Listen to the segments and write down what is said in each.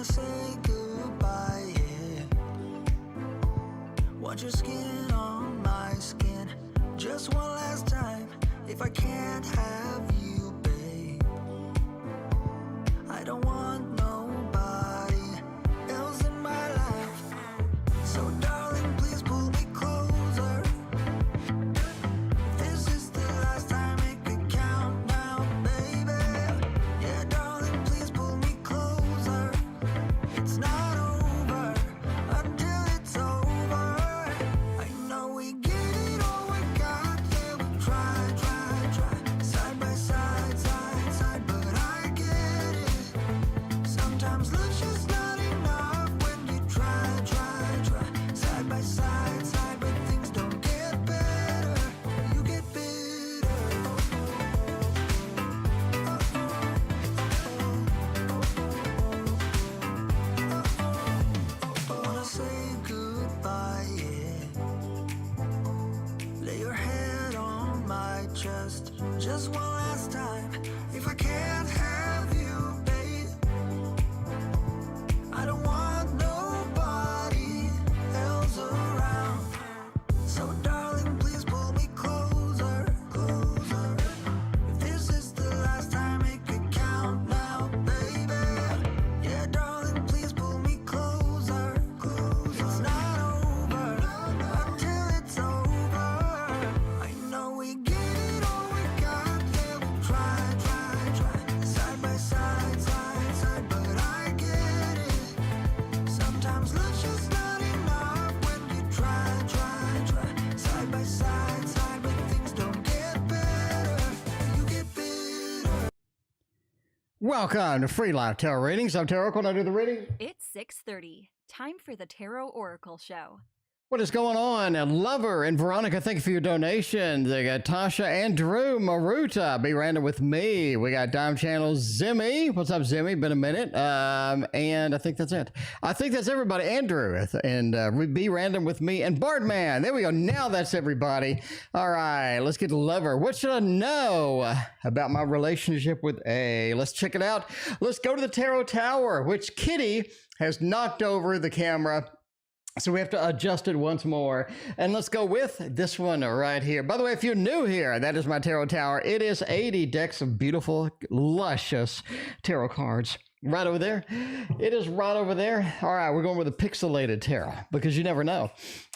Wanna say goodbye, yeah. Want your skin on my skin. Just one last time. If I can't have you, babe, I don't want nobody else in my life. So darling, please pull me closer. This is the last time it could count now, baby. Yeah, darling, please pull me closer. It's not over until it's over. I know we get it all we got. Yeah, we try, try, try. Side by side, side, side, but I get it. Sometimes love's just not enough when you try, try, try. Side by side, side, but things don't get better. You get bitter. Wanna say goodbye, yeah. Lay your head on my chest. Just one last time. If I can't have you, babe, I don't want nobody else around. So darling, please pull me closer, closer. If this is the last time it could count now, baby. Yeah, darling, please pull me closer, closer. It's not over until it's over. I know we get it all we got. Yeah, we try, try, try. Side by side, side, side, but I get it. Sometimes love's just not enough when you try, try, try. Side by side, side, but things don't get better. You get bitter. Welcome to Free Live Tarot Readings. I'm TarotOracle and I do the reading. It's 6:30. Time for the Tarot Oracle Show. What is going on? Lover and Veronica, thank you for your donations. They got Tasha, Andrew, Maruta, Be Random with me. We got Dime Channel, Zimmy. What's up, Zimmy? Been a minute. And I think that's it. I think that's everybody. Andrew and Be Random with me and Bartman. There we go. Now that's everybody. All right, let's get to Lover. What should I know about my relationship with A? Let's check it out. Let's go to the Tarot Tower, which Kitty has knocked over the camera. So we have to adjust it once more. And let's go with this one right here. By the way, if you're new here, that is my Tarot Tower. It is 80 decks of beautiful, luscious tarot cards. Right over there. It is right over there. All right, we're going with a pixelated tarot because you never know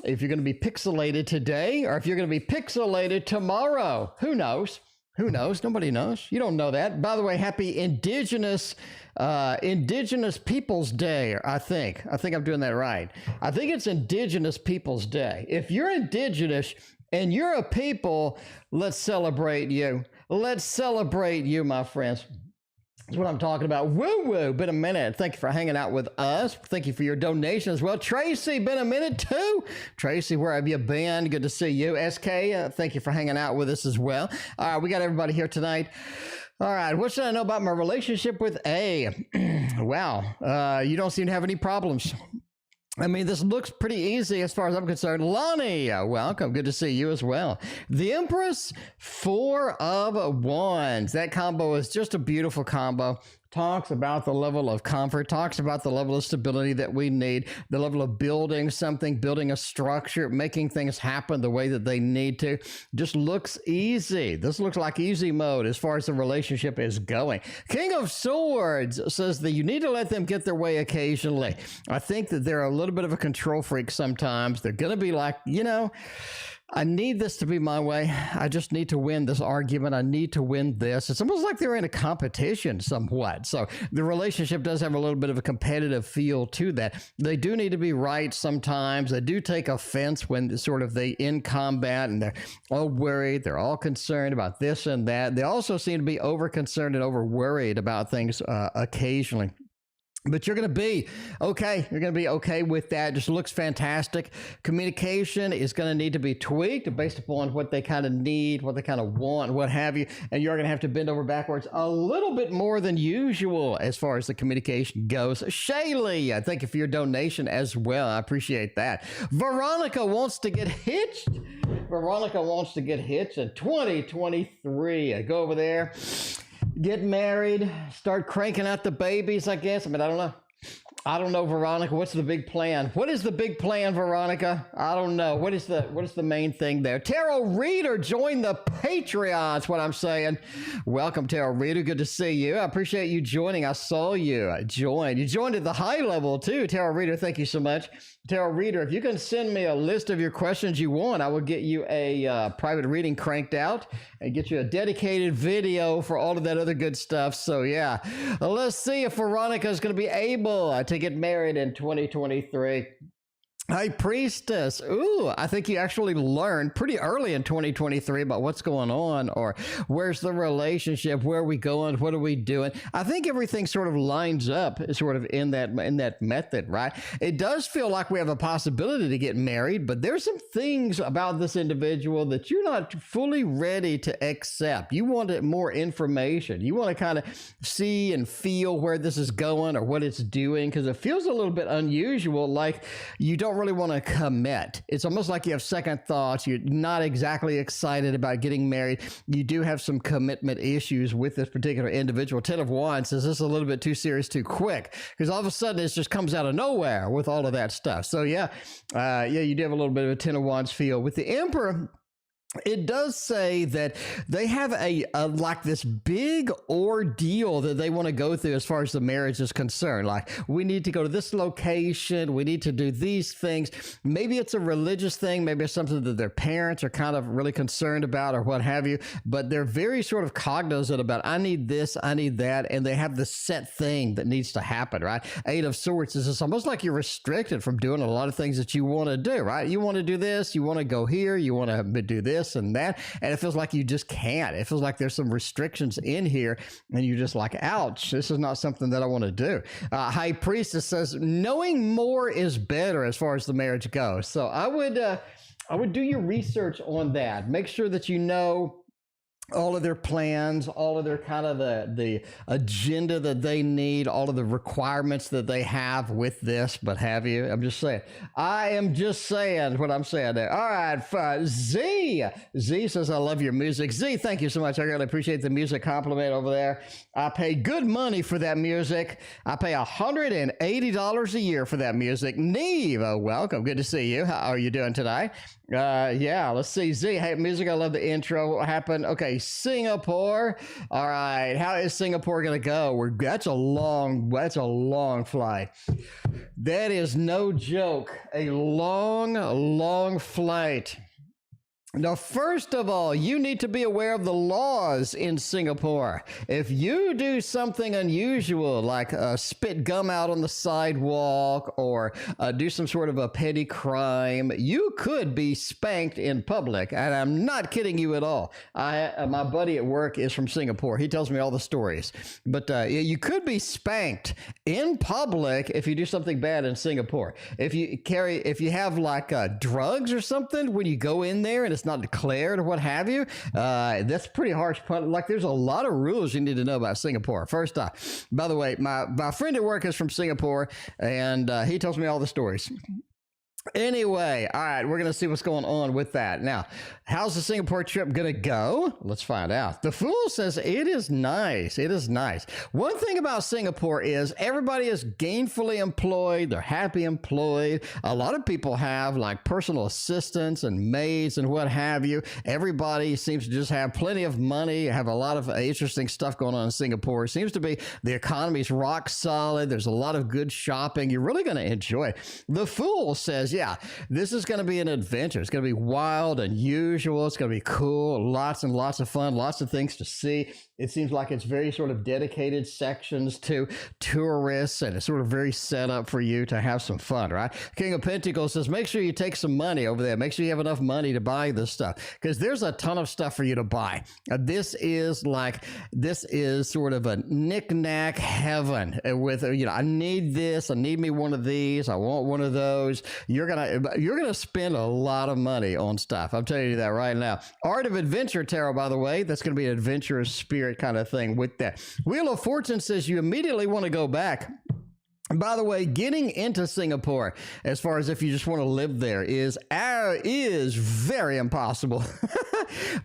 if you're going to be pixelated today or if you're going to be pixelated tomorrow. Who knows? Who knows? Nobody knows. You don't know that. By the way, happy Indigenous Peoples Day, I think. I'm doing that right. I think it's Indigenous Peoples Day. If you're Indigenous and you're a people, let's celebrate you. Let's celebrate you, my friends. That's what I'm talking about. Woo-woo, been a minute. Thank you for hanging out with us. Thank you for your donation as well. Tracy, been a minute too. Tracy, where have you been? Good to see you. SK, thank you for hanging out with us as well. All right, we got everybody here tonight. All right, what should I know about my relationship with A? Wow, you don't seem to have any problems. I mean, this looks pretty easy as far as I'm concerned. Lani, welcome. Good to see you as well. The Empress, 4 of Wands. That combo is just a beautiful combo. Talks about the level of comfort, talks about the level of stability that we need, the level of building something, building a structure, making things happen the way that they need to. Just looks easy. This looks like easy mode as far as the relationship is going. King of Swords says that you need to let them get their way occasionally. I think that they're a little bit of a control freak sometimes. They're going to be like, you know, I need this to be my way. I just need to win this argument. I need to win this. It's almost like they're in a competition somewhat. So the relationship does have a little bit of a competitive feel to that. They do need to be right sometimes. They do take offense when sort of they in combat and they're all worried. They're all concerned about this and that. They also seem to be over concerned and over worried about things occasionally. But you're going to be okay. You're going to be okay with that. Just looks fantastic. Communication is going to need to be tweaked based upon what they kind of need, what they kind of want, what have you. And you're going to have to bend over backwards a little bit more than usual as far as the communication goes. Shaylee, thank you for your donation as well. I appreciate that. Veronica wants to get hitched. Veronica wants to get hitched in 2023. Go over there. Get married, start cranking out the babies, I guess. I mean, I don't know. I don't know, Veronica. What's the big plan? What is the big plan, Veronica? I don't know. What is the main thing there? Tarot Reader, join the Patreon. That's what I'm saying. Welcome, Tarot Reader. Good to see you. I appreciate you joining. I saw you join. You joined at the high level too, Tarot Reader. Thank you so much. Tarot Reader, if you can send me a list of your questions you want, I will get you a private reading cranked out and get you a dedicated video for all of that other good stuff. So yeah, let's see if Veronica is going to be able to get married in 2023. High Priestess. Ooh, I think you actually learned pretty early in 2023 about what's going on, or where's the relationship, where are we going, what are we doing. I think everything sort of lines up sort of in that method, right? It does feel like we have a possibility to get married, but there's some things about this individual that you're not fully ready to accept. You want more information. You want to kind of see and feel where this is going or what it's doing, because it feels a little bit unusual, like you don't really want to commit. It's almost like you have second thoughts. You're not exactly excited about getting married. You do have some commitment issues with this particular individual. 10 of Wands says this is a little bit too serious too quick, because all of a sudden it just comes out of nowhere with all of that stuff. So yeah, you do have a little bit of a 10 of Wands feel. With the Emperor, it does say that they have a like this big ordeal that they want to go through as far as the marriage is concerned. Like, we need to go to this location. We need to do these things. Maybe it's a religious thing. Maybe it's something that their parents are kind of really concerned about or what have you. But they're very sort of cognizant about, I need this, I need that. And they have the set thing that needs to happen, right? 8 of Swords is it's almost like you're restricted from doing a lot of things that you want to do, right? You want to do this. You want to go here. You want to do this and that, and it feels like you just can't. It feels like there's some restrictions in here, and you're just like, ouch, this is not something that I want to do. High Priestess says knowing more is better as far as the marriage goes. So I would do your research on that. Make sure that you know all of their plans, all of their kind of the agenda that they need, all of the requirements that they have with this, but have you? I'm just saying. I am just saying what I'm saying there. All right, Z. Z says, I love your music. Z, thank you so much. I really appreciate the music compliment over there. I pay good money for that music. I pay $180 a year for that music. Neve, welcome. Good to see you. How are you doing today? Yeah, let's see. Z, hey, music, I love the intro. What happened? Okay, Singapore. All right, how is Singapore gonna go? That's a long flight. That is no joke. A long flight. Now, first of all, you need to be aware of the laws in Singapore. If you do something unusual, like spit gum out on the sidewalk or do some sort of a petty crime, you could be spanked in public. And I'm not kidding you at all. My buddy at work is from Singapore. He tells me all the stories. But you could be spanked in public if you do something bad in Singapore. If you have like drugs or something, when you go in there and it's not declared or what have you, that's pretty harsh. Like, there's a lot of rules you need to know about Singapore. First off, by the way, my friend at work is from Singapore, and he tells me all the stories. Anyway, all right, we're going to see what's going on with that. Now, how's the Singapore trip going to go? Let's find out. The Fool says it is nice. It is nice. One thing about Singapore is everybody is gainfully employed. They're happy employed. A lot of people have like personal assistants and maids and what have you. Everybody seems to just have plenty of money, have a lot of interesting stuff going on in Singapore. It seems to be the economy's rock solid. There's a lot of good shopping. You're really going to enjoy it. The Fool says, yeah, this is going to be an adventure. It's going to be wild, unusual. It's going to be cool. Lots and lots of fun. Lots of things to see. It seems like it's very sort of dedicated sections to tourists, and it's sort of very set up for you to have some fun, right? King of Pentacles says, make sure you take some money over there. Make sure you have enough money to buy this stuff, because there's a ton of stuff for you to buy. This is sort of a knick-knack heaven with, I need this. I need me one of these. I want one of those. You're gonna spend a lot of money on stuff. I'm telling you that right now. Art of Adventure Tarot, by the way, that's going to be an adventurous spirit kind of thing with that. Wheel of Fortune says you immediately want to go back. By the way, getting into Singapore, as far as if you just want to live there, is very impossible.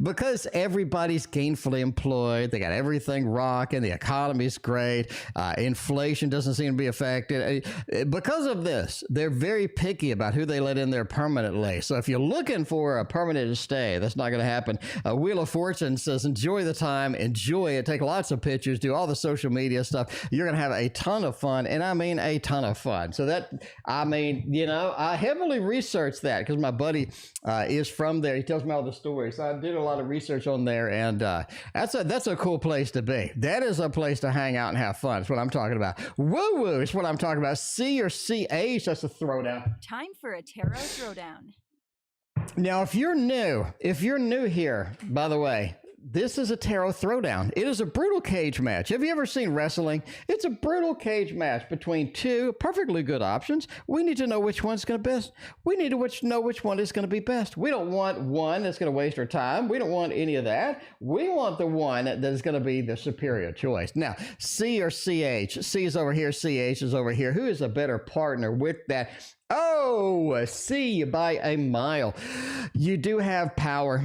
because everybody's gainfully employed. They got everything rocking. The economy's great. Inflation doesn't seem to be affected. Because of this, they're very picky about who they let in there permanently. So if you're looking for a permanent stay, that's not going to happen. Wheel of Fortune says, enjoy the time, enjoy it, take lots of pictures, do all the social media stuff. You're going to have a ton of fun, and I mean a ton of fun. So that, I mean, you know, I heavily researched that because my buddy is from there. He tells me all the stories. So I did a lot of research on there, and that's a cool place to be. That is a place to hang out and have fun. That's what I'm talking about. Woo-woo is what I'm talking about. C or CH, that's a throwdown. Time for a tarot throwdown. Now, if you're new here, by the way, this is a tarot throwdown. It is a brutal cage match. Have you ever seen wrestling? It's a brutal cage match between two perfectly good options. We need to know which one's going to be best. We need to know which one is going to be best. We don't want one that's going to waste our time. We don't want any of that. We want the one that is going to be the superior choice. Now, C or CH. C is over here. CH is over here. Who is a better partner with that? Oh, C by a mile. You do have power.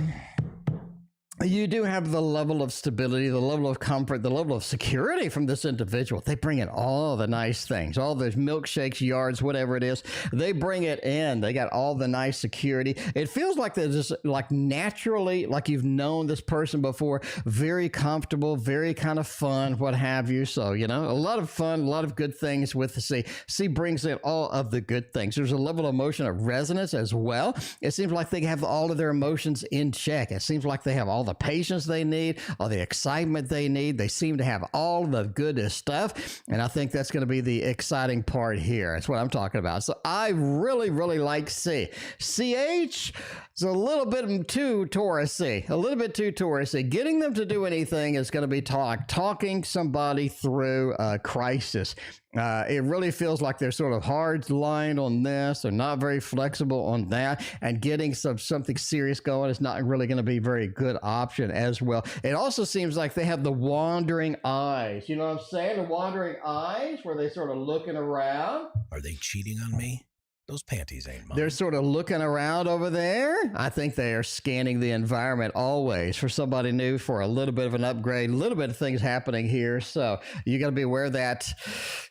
You do have the level of stability, the level of comfort, the level of security from this individual. They bring in all the nice things, all those milkshakes, yards, whatever it is. They bring it in. They got all the nice security. It feels like they're just like naturally, like you've known this person before, very comfortable, very kind of fun, what have you. So, you know, a lot of fun, a lot of good things with the C. C brings in all of the good things. There's a level of emotion of resonance as well. It seems like they have all of their emotions in check. It seems like they have all the patience they need, all the excitement they need. They seem to have all the good stuff. And I think that's going to be the exciting part here. That's what I'm talking about. So I really, really like C. CH is a little bit too Taurus-y, a little bit too Taurus-y. Getting them to do anything is going to be talking somebody through a crisis. It really feels like they're sort of hard line on this. They're not very flexible on that. And getting something serious going is not really going to be a very good option as well. It also seems like they have the wandering eyes. You know what I'm saying? The wandering eyes where they sort of looking around. Are they cheating on me? Those panties ain't mine. They're sort of looking around over there. I think they are scanning the environment always for somebody new, for a little bit of an upgrade, a little bit of things happening here. So you got to be aware of that.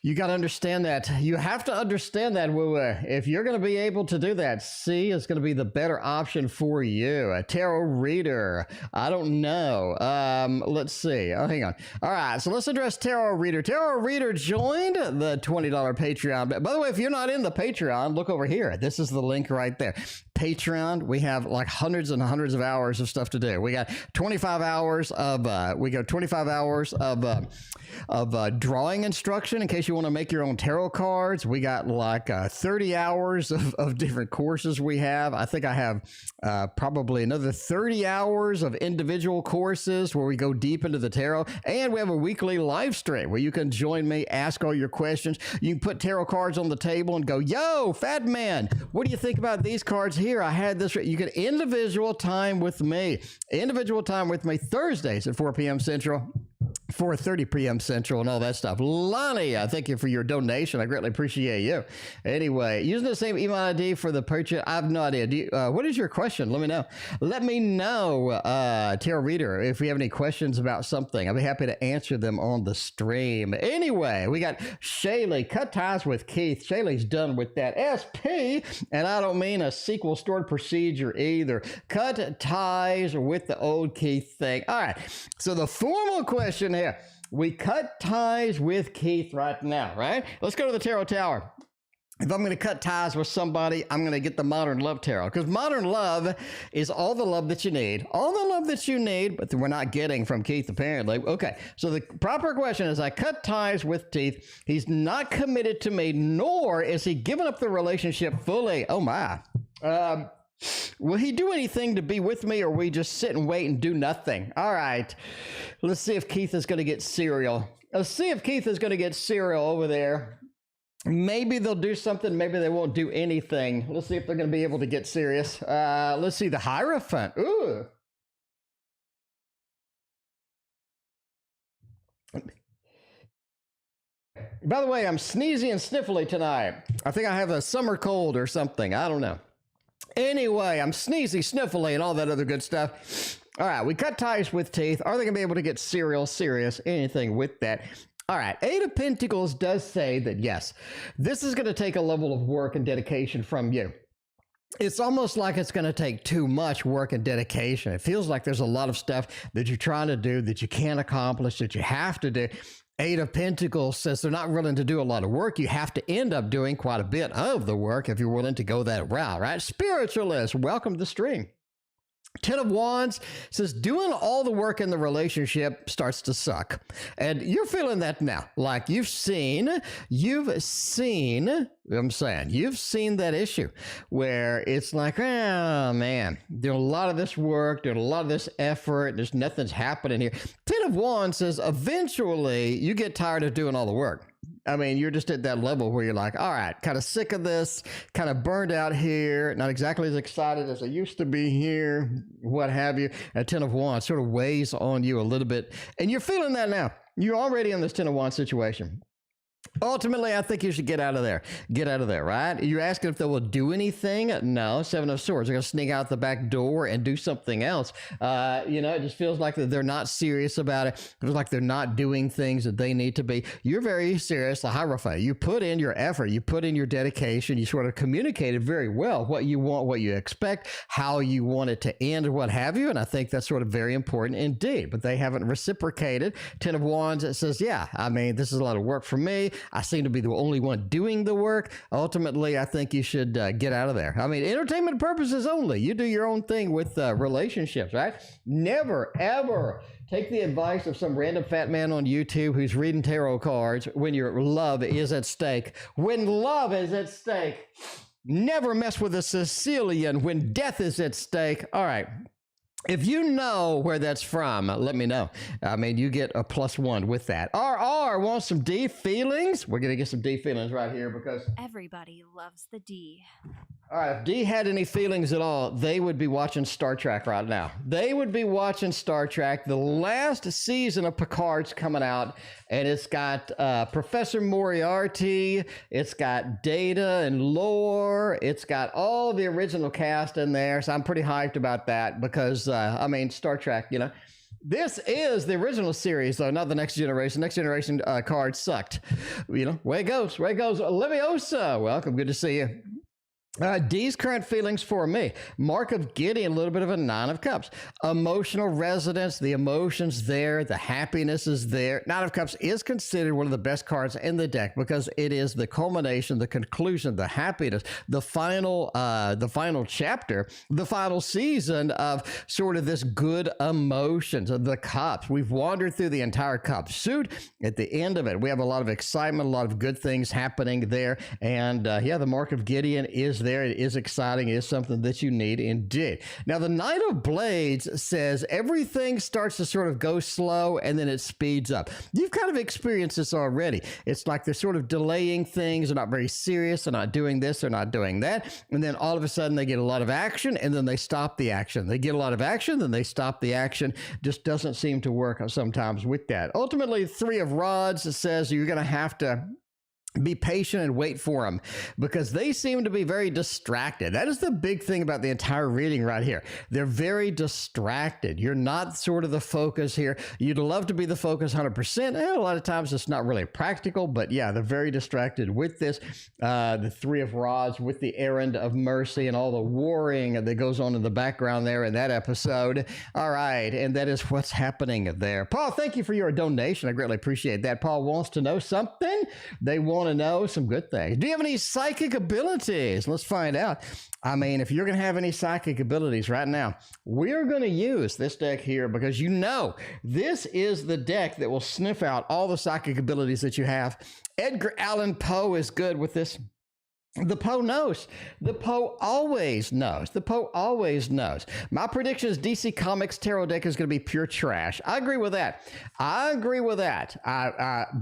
You got to understand that. You have to understand that, woo-woo. If you're going to be able to do that, C is going to be the better option for you. A tarot reader. I don't know. Let's see. Oh, hang on. All right. So let's address tarot reader. Tarot reader joined the $20 Patreon. By the way, if you're not in the Patreon, look over here. This is the link right there. Patreon, we have like hundreds and hundreds of hours of stuff to do. We got 25 hours of drawing instruction in case you want to make your own tarot cards. We got like 30 hours of different courses we have. I think I have probably another 30 hours of individual courses where we go deep into the tarot. And we have a weekly live stream where you can join me, ask all your questions. You can put tarot cards on the table and go, yo, fat man, what do you think about these cards here? I had this. You get individual time with me. Individual time with me Thursdays at 4 p.m. Central. 4:30 p.m. Central and all that stuff. Lani, I thank you for your donation. I greatly appreciate you. Anyway, using the same email ID for the purchase. I have no idea. What is your question? Let me know. Let me know, Tarot Reader, if we have any questions about something. I'll be happy to answer them on the stream. Anyway, we got Shaylee. Cut ties with Keith. Shaylee's done with that SP, and I don't mean a sequel stored procedure either. Cut ties with the old Keith thing. All right. So the formal question here. We cut ties with Keith right now, right? Let's go to the Tarot Tower. If I'm going to cut ties with somebody, I'm going to get the Modern Love Tarot, because Modern Love is all the love that you need. All the love that you need, but we're not getting from Keith, apparently. Okay, so the proper question is, I cut ties with Keith. He's not committed to me, nor is he giving up the relationship fully. Oh, my. Will he do anything to be with me, or we just sit and wait and do nothing? All right. Let's see if Keith is going to get cereal. Let's see if Keith is going to get cereal over there. Maybe they'll do something. Maybe they won't do anything. Let's see if they're going to be able to get serious. Let's see. The Hierophant. Ooh. By the way, I'm sneezy and sniffly tonight. I think I have a summer cold or something. I don't know. Anyway, I'm sneezy, sniffly, and all that other good stuff. All right, we cut ties with teeth. Are they going to be able to get serious, anything with that? All right, Eight of Pentacles does say that, yes, this is going to take a level of work and dedication from you. It's almost like it's going to take too much work and dedication. It feels like there's a lot of stuff that you're trying to do that you can't accomplish, that you have to do. Eight of Pentacles says they're not willing to do a lot of work. You have to end up doing quite a bit of the work if you're willing to go that route, right? Spiritualist, welcome to the stream. Ten of Wands says doing all the work in the relationship starts to suck. And you're feeling that now. Like you've seen that issue where it's like, oh man, doing a lot of this work, doing a lot of this effort, there's nothing's happening here. Ten of Wands says eventually you get tired of doing all the work. I mean, you're just at that level where you're like, all right, kind of sick of this, kind of burned out here, not exactly as excited as I used to be here, what have you. A Ten of Wands sort of weighs on you a little bit. And you're feeling that now. You're already in this Ten of Wands situation. Ultimately, I think you should get out of there. Get out of there, right? You're asking if they will do anything? No. Seven of Swords. They're going to sneak out the back door and do something else. It just feels like that they're not serious about it. It feels like they're not doing things that they need to be. You're very serious, the Hierophant. You put in your effort. You put in your dedication. You sort of communicated very well what you want, what you expect, how you want it to end, what have you. And I think that's sort of very important indeed. But they haven't reciprocated. Ten of Wands, it says, yeah, I mean, this is a lot of work for me. I seem to be the only one doing the work. Ultimately, I think you should get out of there. I mean, entertainment purposes only. You do your own thing with relationships, right? Never, ever take the advice of some random fat man on YouTube who's reading tarot cards when your love is at stake. When love is at stake, never mess with a Sicilian when death is at stake. All right. If you know where that's from, let me know. I mean, you get a +1 with that. RR wants some D feelings. We're going to get some D feelings right here because Everybody loves the D. all right, if D had any feelings at all, they would be watching Star Trek right now. They would be watching Star Trek. The last season of Picard's coming out, and it's got Professor Moriarty. It's got Data and Lore. It's got all the original cast in there, so I'm pretty hyped about that because, Star Trek, you know. This is the original series, though, not the Next Generation. Next Generation card sucked. You know, way it goes. Leviosa, welcome. Good to see you. D's current feelings for me. Mark of Gideon, a little bit of a Nine of Cups. Emotional resonance, the emotions there, the happiness is there. Nine of Cups is considered one of the best cards in the deck because it is the culmination, the conclusion, the happiness, the final chapter, the final season of sort of this good emotions of the cups. We've wandered through the entire cup suit. At the end of it, we have a lot of excitement, a lot of good things happening there. And the Mark of Gideon is there. It is exciting. It is something that you need indeed. Now, the Knight of Blades says everything starts to sort of go slow and then it speeds up. You've kind of experienced this already. It's like they're sort of delaying things. They're not very serious. They're not doing this. They're not doing that. And then all of a sudden they get a lot of action and then they stop the action. They get a lot of action, then they stop the action. Just doesn't seem to work sometimes with that. Ultimately, Three of Rods says you're going to have to be patient and wait for them because they seem to be very distracted. That is the big thing about the entire reading right here. They're very distracted. You're not sort of the focus here. You'd love to be the focus 100%. And a lot of times it's not really practical, but yeah, they're very distracted with this. The Three of Rods with the errand of mercy and all the warring that goes on in the background there in that episode. All right. And that is what's happening there. Paul, thank you for your donation. I greatly appreciate that. Paul wants to know something. They want to know some good things. Do you have any psychic abilities? Let's find out. I mean, if you're going to have any psychic abilities right now, we're going to use this deck here because you know this is the deck that will sniff out all the psychic abilities that you have. Edgar Allan Poe is good with this. The Poe knows. The Poe always knows. The Poe always knows. My prediction is DC Comics tarot deck is going to be pure trash. I agree with that.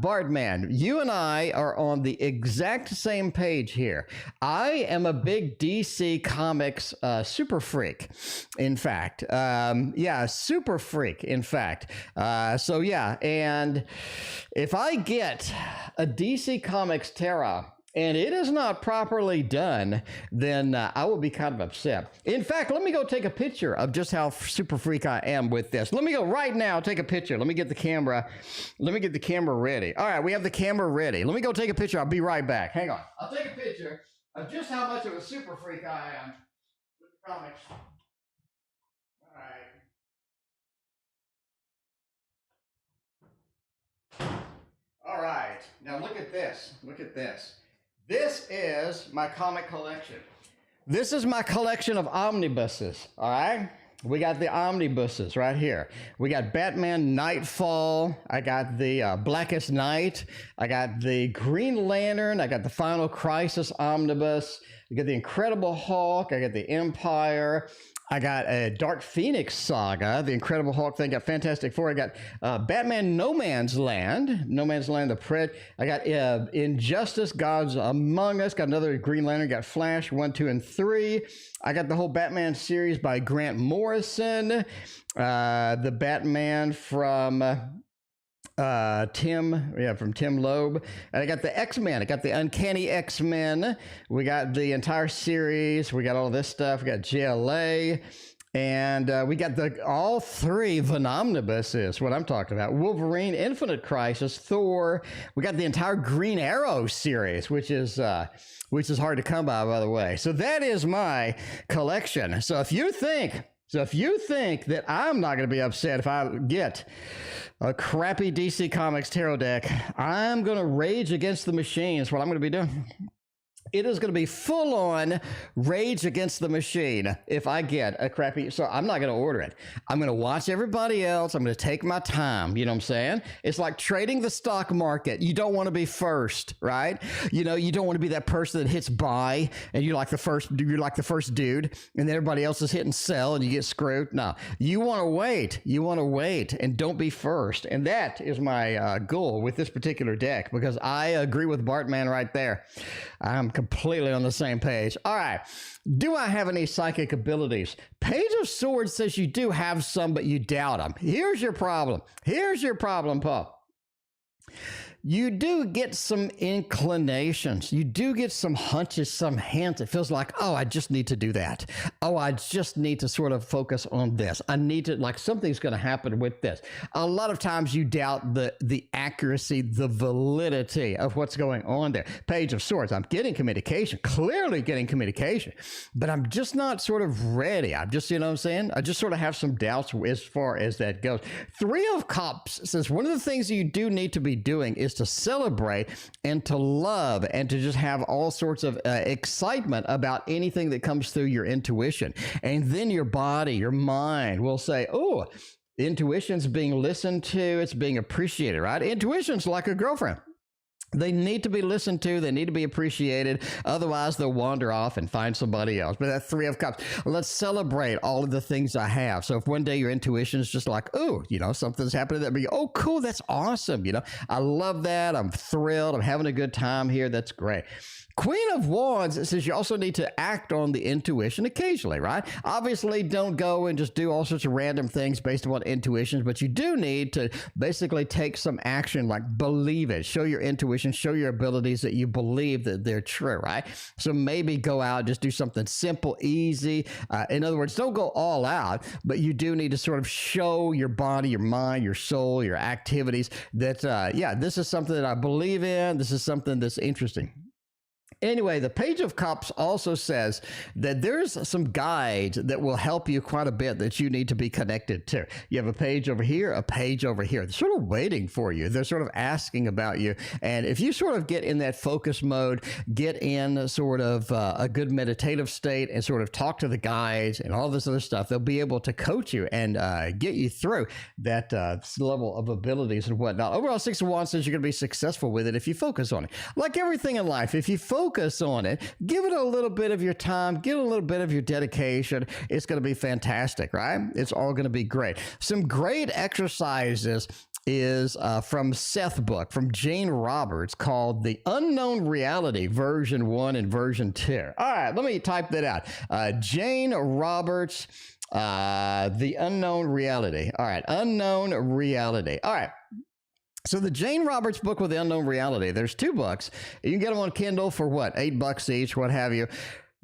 Bardman, you and I are on the exact same page here. I am a big DC Comics super freak, in fact. Super freak, in fact. And if I get a DC Comics tarot and it is not properly done, then I will be kind of upset. In fact, let me go take a picture of just how super freak I am with this. Let me go right now, take a picture. Let me get the camera. Let me get the camera ready. All right, we have the camera ready. Let me go take a picture. I'll be right back. Hang on. I'll take a picture of just how much of a super freak I am with the comics. All right. All right. Now look at this. Look at this. This is my comic collection. This is my collection of omnibuses, all right? We got the omnibuses right here. We got Batman Nightfall. I got the Blackest Night. I got the Green Lantern. I got the Final Crisis omnibus. I got the Incredible Hulk. I got the Empire. I got a Dark Phoenix saga, the Incredible Hulk thing. Got Fantastic Four. I got Batman No Man's Land, the Pred. I got Injustice, Gods Among Us. Got another Green Lantern. Got Flash 1, 2, and 3. I got the whole Batman series by Grant Morrison. The Batman from Tim Loeb. And I got the X-Men. I got the Uncanny X-Men. We got the entire series. We got all this stuff. We got JLA. And we got all three Venomnibuses, what I'm talking about. Wolverine, Infinite Crisis, Thor. We got the entire Green Arrow series, which is hard to come by the way. So that is my collection. So if you think that I'm not going to be upset if I get a crappy DC Comics tarot deck, I'm going to rage against the machine is what I'm going to be doing. It is going to be full-on rage against the machine if I get a crappy... So I'm not going to order it. I'm going to watch everybody else. I'm going to take my time. You know what I'm saying? It's like trading the stock market. You don't want to be first, right? You know, you don't want to be that person that hits buy and you're like the first dude and then everybody else is hitting sell and you get screwed. No, you want to wait. You want to wait and don't be first. And that is my goal with this particular deck because I agree with Bartman right there. I'm completely on the same page. All right. Do I have any psychic abilities? Page of Swords says you do have some, but you doubt them. Here's your problem. Here's your problem, Paul. You do get some inclinations. You do get some hunches, some hints. It feels like, oh, I just need to do that. Oh, I just need to sort of focus on this. I need to, like, something's going to happen with this. A lot of times you doubt the accuracy, the validity of what's going on there. Page of Swords, I'm getting communication, clearly getting communication, but I'm just not sort of ready. I'm just, you know what I'm saying? I just sort of have some doubts as far as that goes. Three of Cups says one of the things you do need to be doing is to celebrate and to love and to just have all sorts of excitement about anything that comes through your intuition. And then your body, your mind will say, oh, intuition's being listened to, it's being appreciated, right? Intuition's like a girlfriend. They need to be listened to. They need to be appreciated. Otherwise, they'll wander off and find somebody else. But that Three of Cups, let's celebrate all of the things I have. So if one day your intuition is just like, oh, you know, something's happening, that'd be, oh, cool, that's awesome. You know, I love that. I'm thrilled. I'm having a good time here. That's great. Queen of Wands, it says you also need to act on the intuition occasionally, right? Obviously, don't go and just do all sorts of random things based upon intuitions, but you do need to basically take some action, like believe it, show your intuition, show your abilities that you believe that they're true, right? So maybe go out, just do something simple, easy. In other words, don't go all out, but you do need to sort of show your body, your mind, your soul, your activities that, yeah, this is something that I believe in. This is something that's interesting. Anyway, the Page of Cups also says that there's some guides that will help you quite a bit that you need to be connected to. You have a page over here, a page over here. They're sort of waiting for you. They're sort of asking about you. And if you sort of get in that focus mode, get in sort of a good meditative state and sort of talk to the guides and all this other stuff, they'll be able to coach you and get you through that level of abilities and whatnot. Overall, Six of Wands says you're going to be successful with it if you focus on it. Like everything in life, if you focus on it, give it a little bit of your time, give it a little bit of your dedication, it's going to be fantastic, right? It's all going to be great. Some great exercises is from Seth book, from Jane Roberts, called The Unknown Reality, version 1 and version 2. All right, let me type that out. Jane Roberts, The Unknown Reality. All right, Unknown Reality. All right. So the Jane Roberts book with the unknown reality, there's 2 books. You can get them on Kindle for what, $8 each, what have you.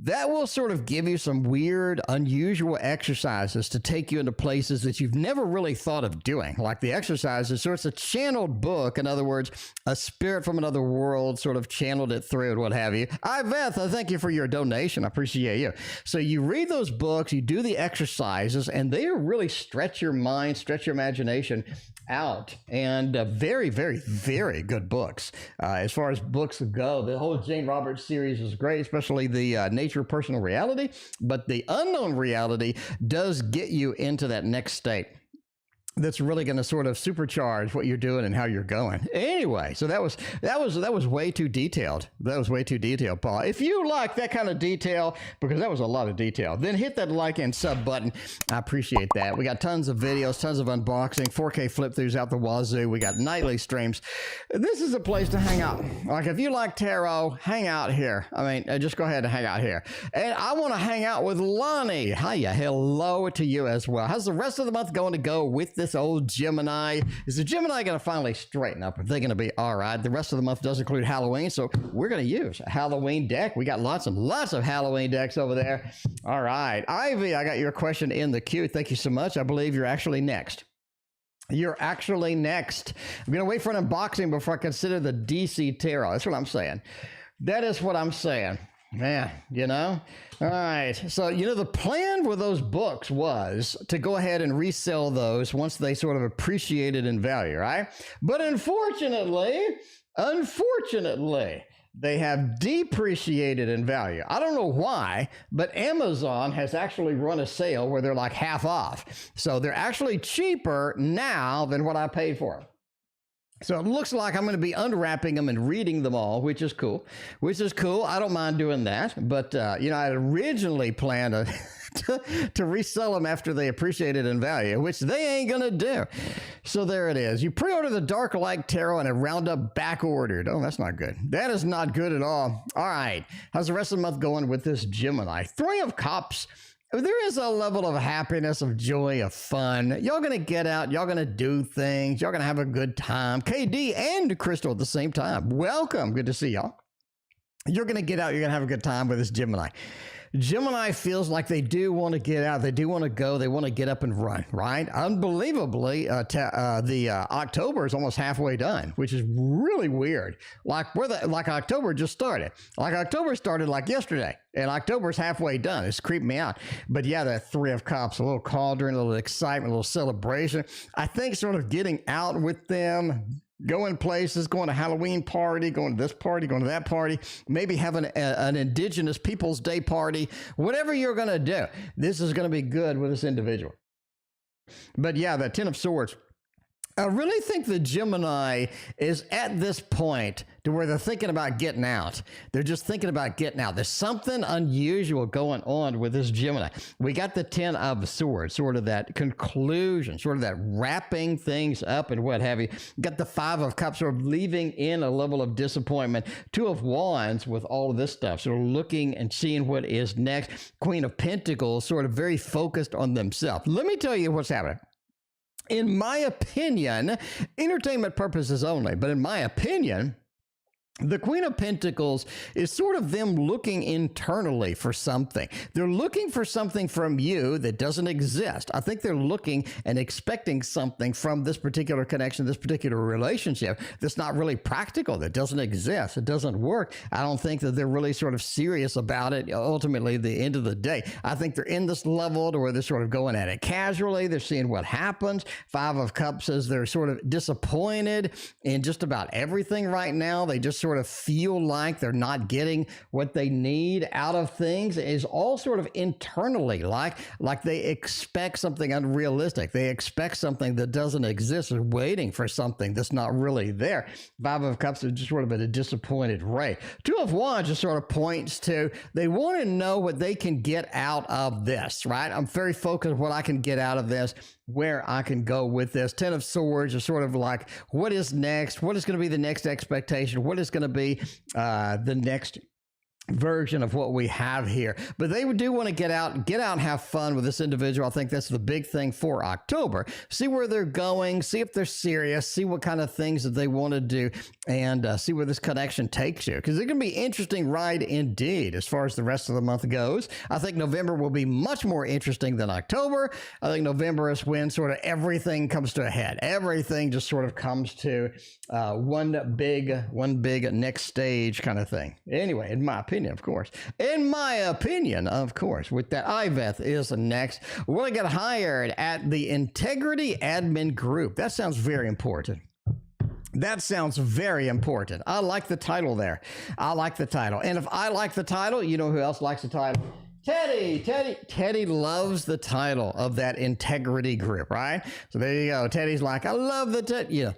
That will sort of give you some weird, unusual exercises to take you into places that you've never really thought of doing, like the exercises. So it's a channeled book. In other words, a spirit from another world sort of channeled it through and what have you. Iveth, I thank you for your donation. I appreciate you. So you read those books, you do the exercises, and they really stretch your mind, stretch your imagination out. And very, very, very good books. As far as books go, the whole Jane Roberts series is great, especially the Nature of Personal Reality. But the unknown reality does get you into that next state that's really going to sort of supercharge what you're doing and how you're going. Anyway, so that was way too detailed. That was way too detailed, Paul. If you like that kind of detail, because that was a lot of detail, then hit that like and sub button. I appreciate that. We got tons of videos, tons of unboxing, 4K flip throughs out the wazoo. We got nightly streams. This is a place to hang out. Like if you like tarot, hang out here. I mean, just go ahead and hang out here. And I want to hang out with Lani. Hiya, hello to you as well. How's the rest of the month going to go with this old Gemini? Is the Gemini going to finally straighten up? Are they going to be all right? The rest of the month does include Halloween, so we're going to use a Halloween deck. We got lots of Halloween decks over there. All right. Ivy, I got your question in the queue. Thank you so much. I believe you're actually next. You're actually next. I'm going to wait for an unboxing before I consider the DC Tarot. That's what I'm saying. That is what I'm saying. Man, you know? All right. So, you know, the plan with those books was to go ahead and resell those once they sort of appreciated in value, right? But unfortunately, they have depreciated in value. I don't know why, but Amazon has actually run a sale where they're like half off. So they're actually cheaper now than what I paid for them. So it looks like I'm going to be unwrapping them and reading them all, which is cool. I don't mind doing that. But, you know, I originally planned to resell them after they appreciated in value, which they ain't going to do. So there it is. You pre-order the Dark Light Tarot and a roundup back ordered. Oh, that's not good. That is not good at all. All right. How's the rest of the month going with this Gemini? 3 of Cups. There is a level of happiness, of joy, of fun. Y'all going to get out. Y'all going to do things. Y'all going to have a good time. KD and Crystal at the same time. Welcome. Good to see y'all. You're going to get out. You're going to have a good time with this Gemini. Gemini feels like they do want to get out. They do want to go. They want to get up and run, right? Unbelievably, October is almost halfway done, which is really weird. Like October just started. Like October started like yesterday, and October's halfway done. It's creeping me out. But yeah, that 3 of Cups, a little cauldron, a little excitement, a little celebration. I think sort of getting out with them, going places, going to Halloween party, going to this party, going to that party, maybe having an Indigenous Peoples Day party, whatever you're going to do. This is going to be good with this individual. But yeah, the 10 of Swords. I really think the Gemini is at this point to where they're thinking about getting out. They're just thinking about getting out. There's something unusual going on with this Gemini. We got the 10 of Swords, sort of that conclusion, sort of that wrapping things up and what have you. Got the 5 of Cups, sort of leaving in a level of disappointment. 2 of Wands with all of this stuff, sort of looking and seeing what is next. Queen of Pentacles, sort of very focused on themselves. Let me tell you what's happening. In my opinion, entertainment purposes only, but in my opinion, the Queen of Pentacles is sort of them looking internally for something. They're looking for something from you that doesn't exist. I think they're looking and expecting something from this particular connection, this particular relationship that's not really practical, that doesn't exist, it doesn't work. I don't think that they're really sort of serious about it ultimately at the end of the day. I think they're in this level to where they're sort of going at it casually. They're seeing what happens. 5 of Cups says they're sort of disappointed in just about everything right now. They just sort of feel like they're not getting what they need out of things. Is all sort of internally like they expect something unrealistic. They expect something that doesn't exist. They're waiting for something that's not really there. 5 of Cups is just sort of at a disappointed rate. 2 of Wands just sort of points to they want to know what they can get out of this, right? I'm very focused on what I can get out of this, where I can go with this. 10 of Swords is sort of like, what is next? What is going to be the next expectation? What is going to be the next version of what we have here. But they do want to get out and have fun with this individual. I think that's the big thing for October. See where they're going, see if they're serious, see what kind of things that they want to do, and see where this connection takes you. Because it's going to be an interesting ride indeed as far as the rest of the month goes. I think November will be much more interesting than October. I think November is when sort of everything comes to a head. Everything just sort of comes to one big next stage kind of thing. Anyway, in my opinion, of course. In my opinion, of course. With that, Iveth is next. We're going to get hired at the Integrity Admin Group. That sounds very important. That sounds very important. I like the title there. I like the title. And if I like the title, you know who else likes the title? Teddy loves the title of that integrity group, right? So there you go. Teddy's like, I love the yeah.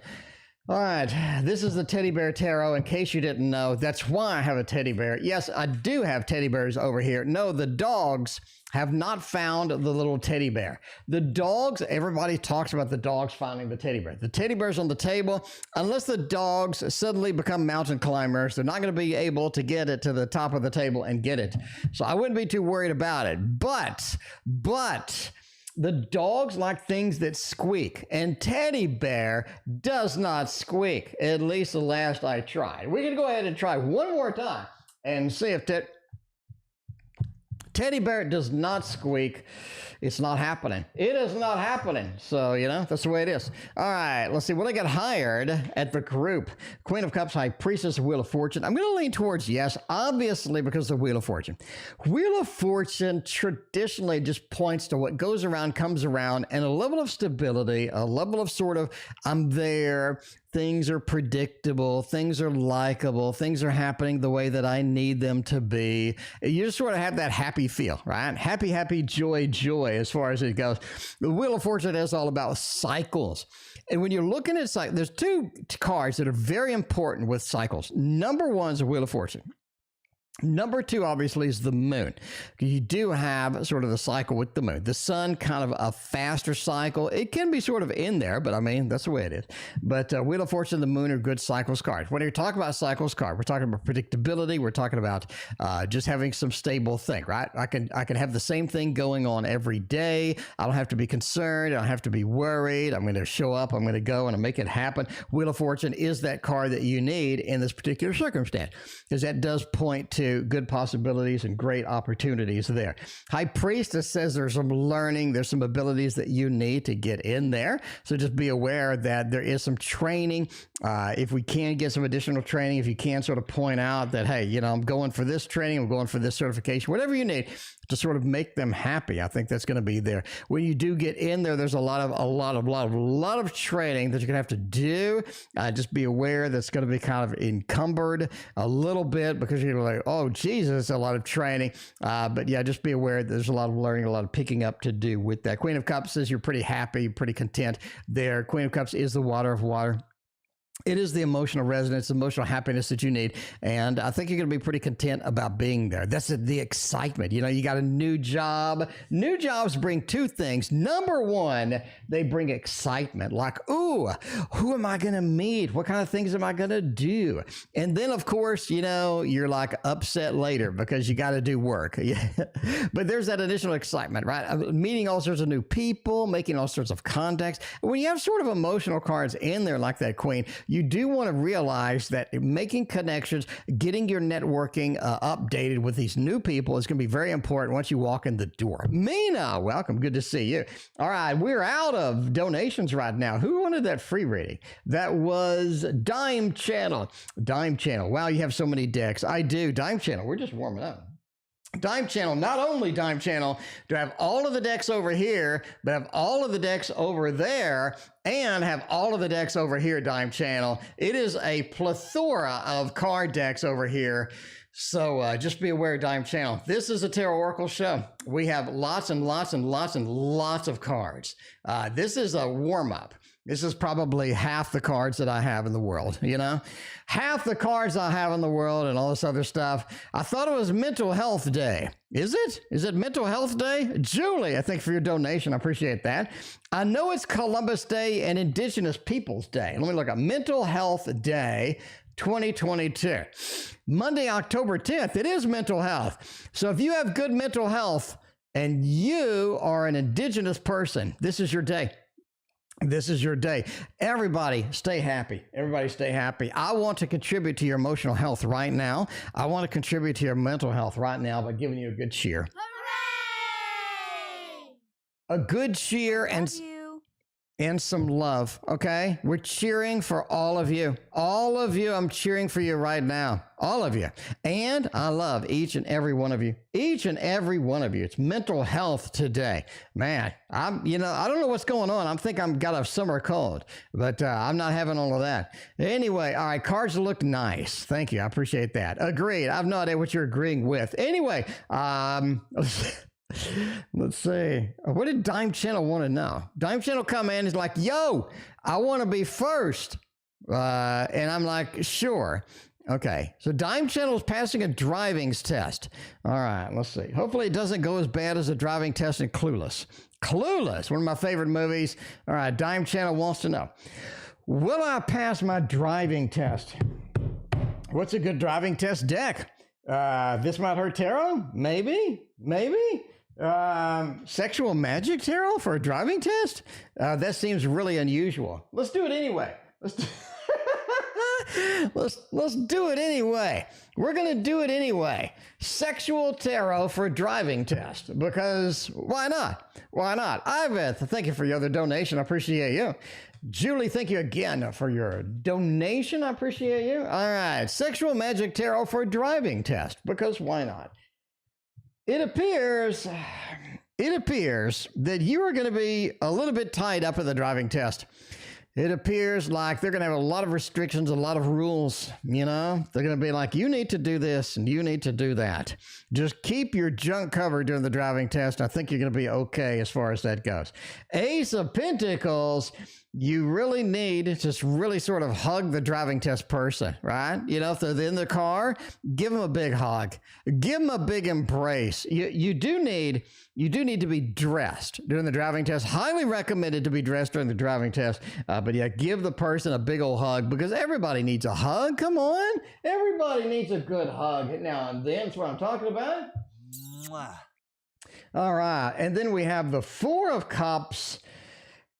All right, this is the Teddy Bear Tarot. In case you didn't know, that's why I have a teddy bear. Yes, I do have teddy bears over here. No, the dogs have not found the little teddy bear. The dogs, everybody talks about the dogs finding the teddy bear. The teddy bear's on the table. Unless the dogs suddenly become mountain climbers, they're not going to be able to get it to the top of the table and get it. So I wouldn't be too worried about it. But the dogs like things that squeak, and teddy bear does not squeak, at least the last I tried. We're going to go ahead and try one more time and see if teddy bear does not squeak. It's not happening. It is not happening. So, you know, that's the way it is. All right, let's see. When I got hired at the group, Queen of Cups, High Priestess, Wheel of Fortune. I'm going to lean towards yes, obviously, because of Wheel of Fortune. Wheel of Fortune traditionally just points to what goes around, comes around, and a level of stability, a level of sort of, I'm there. Things are predictable. Things are likable. Things are happening the way that I need them to be. You just sort of have that happy feel, right? Happy, joy as far as it goes. The Wheel of Fortune is all about cycles. And when you're looking at cycles, there's two cards that are very important with cycles. Number one is the Wheel of Fortune. Number two, obviously, is the moon. You do have sort of the cycle with the moon. The sun, kind of a faster cycle. It can be sort of in there, but I mean, that's the way it is. But Wheel of Fortune and the moon are good cycles cards. When you're talking about cycles card, we're talking about predictability. We're talking about just having some stable thing, right? I can have the same thing going on every day. I don't have to be concerned. I don't have to be worried. I'm going to show up. I'm going to go and make it happen. Wheel of Fortune is that card that you need in this particular circumstance, because that does point to good possibilities and great opportunities there. High Priestess says there's some learning, there's some abilities that you need to get in there. So just be aware that there is some training. If we can get some additional training, if you can sort of point out that, hey, you know, I'm going for this training, I'm going for this certification, whatever you need to sort of make them happy. I think that's going to be there. When you do get in there, there's a lot of training that you're going to have to do. Just be aware that's going to be kind of encumbered a little bit because you're like, oh, Jesus, a lot of training. But yeah, just be aware that there's a lot of learning, a lot of picking up to do with that. Queen of Cups says you're pretty happy, pretty content there. Queen of Cups is the water of water. It is the emotional resonance, emotional happiness that you need. And I think you're going to be pretty content about being there. That's the excitement. You know, you got a new job. New jobs bring two things. Number one, they bring excitement. Like, ooh, who am I going to meet? What kind of things am I going to do? And then, of course, you know, you're like upset later because you got to do work. But there's that additional excitement, right? Meeting all sorts of new people, making all sorts of contacts. When you have sort of emotional cards in there like that, Queen, you do want to realize that making connections, getting your networking updated with these new people is going to be very important once you walk in the door. Mina, welcome. Good to see you. All right, we're out of donations right now. Who wanted that free reading? That was Dime Channel. Dime Channel. Wow, you have so many decks. I do. Dime Channel. We're just warming up. Dime Channel, not only Dime Channel, do I have all of the decks over here, but have all of the decks over there, and have all of the decks over here, Dime Channel. It is a plethora of card decks over here. So just be aware, Dime Channel. This is a Tarot Oracle show. We have lots and lots and lots and lots of cards. This is a warm-up. This is probably half the cards that I have in the world, you know? Half the cards I have in the world and all this other stuff. I thought it was Mental Health Day. Is it? Is it Mental Health Day? Julie, I thank you for your donation. I appreciate that. I know it's Columbus Day and Indigenous Peoples Day. Let me look at Mental Health Day 2022. Monday, October 10th, it is mental health. So if you have good mental health and you are an indigenous person, this is your day. This is your day. Everybody stay happy. Everybody stay happy. I want to contribute to your emotional health right now. I want to contribute to your mental health right now by giving you a good cheer. Hooray! A good cheer and some love, okay? We're cheering for all of you. All of you, I'm cheering for you right now. All of you. And I love each and every one of you. Each and every one of you. It's mental health today. Man, I don't know what's going on. I think I've got a summer cold, but I'm not having all of that. Anyway, all right, cards look nice. Thank you. I appreciate that. Agreed. I have no idea what you're agreeing with. Anyway, let's see. What did Dime Channel want to know? Dime Channel come in. He's like, yo, I want to be first. And I'm like, sure. Okay. So Dime Channel is passing a driving test. All right. Let's see. Hopefully it doesn't go as bad as a driving test in Clueless. Clueless, one of my favorite movies. All right. Dime Channel wants to know, will I pass my driving test? What's a good driving test deck? This Might Hurt Tarot? Maybe. Sexual Magic Tarot for a driving test? That seems really unusual. Let's do it anyway. Let's do it anyway. We're going to do it anyway. Sexual Tarot for a driving test. Because why not? Why not? Iveth, thank you for your other donation. I appreciate you. Julie, thank you again for your donation. I appreciate you. All right. Sexual Magic Tarot for a driving test. Because why not? It appears that you are going to be a little bit tied up in the driving test. It appears like they're going to have a lot of restrictions, a lot of rules, you know? They're going to be like, you need to do this and you need to do that. Just keep your junk covered during the driving test. I think you're going to be okay as far as that goes. Ace of Pentacles, you really need to just really sort of hug the driving test person, right? You know, if they're in the car, give them a big hug. Give them a big embrace. You do need to be dressed during the driving test. Highly recommended to be dressed during the driving test. But yeah, give the person a big old hug because everybody needs a hug. Come on. Everybody needs a good hug now and then. That's what I'm talking about. Mwah. All right. And then we have the Four of Cups.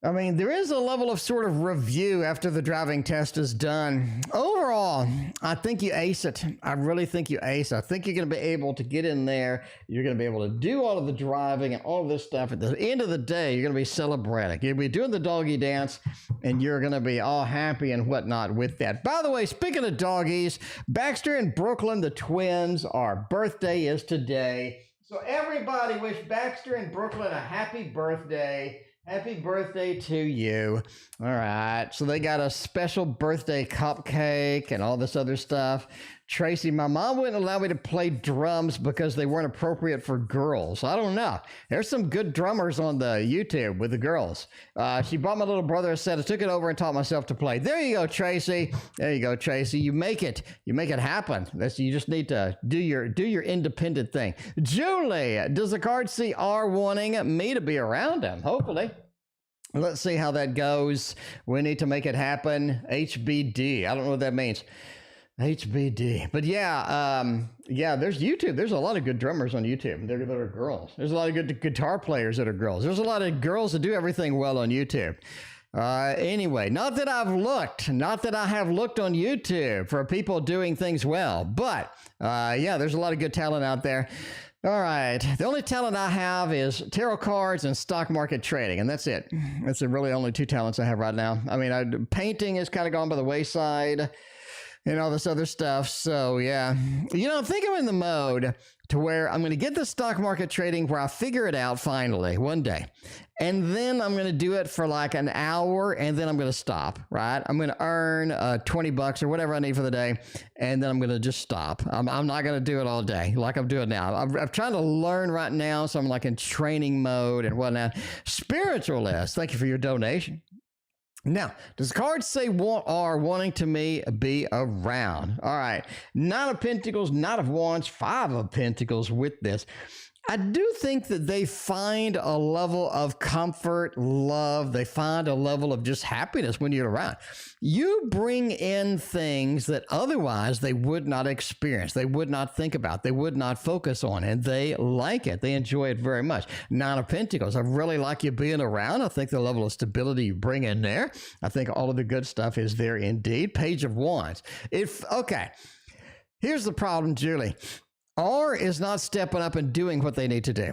I mean, there is a level of sort of review after the driving test is done. Overall, I think you ace it. I really think you ace it. I think you're going to be able to get in there. You're going to be able to do all of the driving and all of this stuff. At the end of the day, you're going to be celebrating. You'll be doing the doggy dance, and you're going to be all happy and whatnot with that. By the way, speaking of doggies, Baxter and Brooklyn, the twins, our birthday is today. So everybody wish Baxter and Brooklyn a happy birthday. Happy birthday to you. All right. So they got a special birthday cupcake and all this other stuff. Tracy, my mom wouldn't allow me to play drums because they weren't appropriate for girls. I don't know. There's some good drummers on the YouTube with the girls. She bought my little brother a set. I took it over and taught myself to play. There you go, Tracy. There you go, Tracy. You make it happen. You just need to do your independent thing. Julie, does the card see R wanting me to be around him? Hopefully. Let's see how that goes. We need to make it happen. HBD. I don't know what that means. HBD. But yeah, there's YouTube. There's a lot of good drummers on YouTube. That are girls. There's a lot of good guitar players that are girls. There's a lot of girls that do everything well on YouTube. Anyway, not that I have looked on YouTube for people doing things well, but yeah, there's a lot of good talent out there. All right. The only talent I have is tarot cards and stock market trading, and that's it. That's the really only two talents I have right now. I mean, painting has kind of gone by the wayside and all this other stuff. So, yeah. You know, I think I'm in the mode to where I'm going to get the stock market trading where I figure it out finally one day. And then I'm going to do it for like an hour and then I'm going to stop, right? I'm going to earn $20 or whatever I need for the day. And then I'm going to just stop. I'm not going to do it all day like I'm doing now. I'm trying to learn right now. So I'm like in training mode and whatnot. Spiritualist, thank you for your donation. Now, does the card say wanting to me be around? All right. Nine of Pentacles, Knight of Wands, Five of Pentacles with this. I do think that they find a level of comfort, love. They find a level of just happiness when you're around. You bring in things that otherwise they would not experience. They would not think about. They would not focus on. And they like it. They enjoy it very much. Nine of Pentacles. I really like you being around. I think the level of stability you bring in there. I think all of the good stuff is there indeed. Page of Wands. Okay. Here's the problem, Julie. R is not stepping up and doing what they need to do.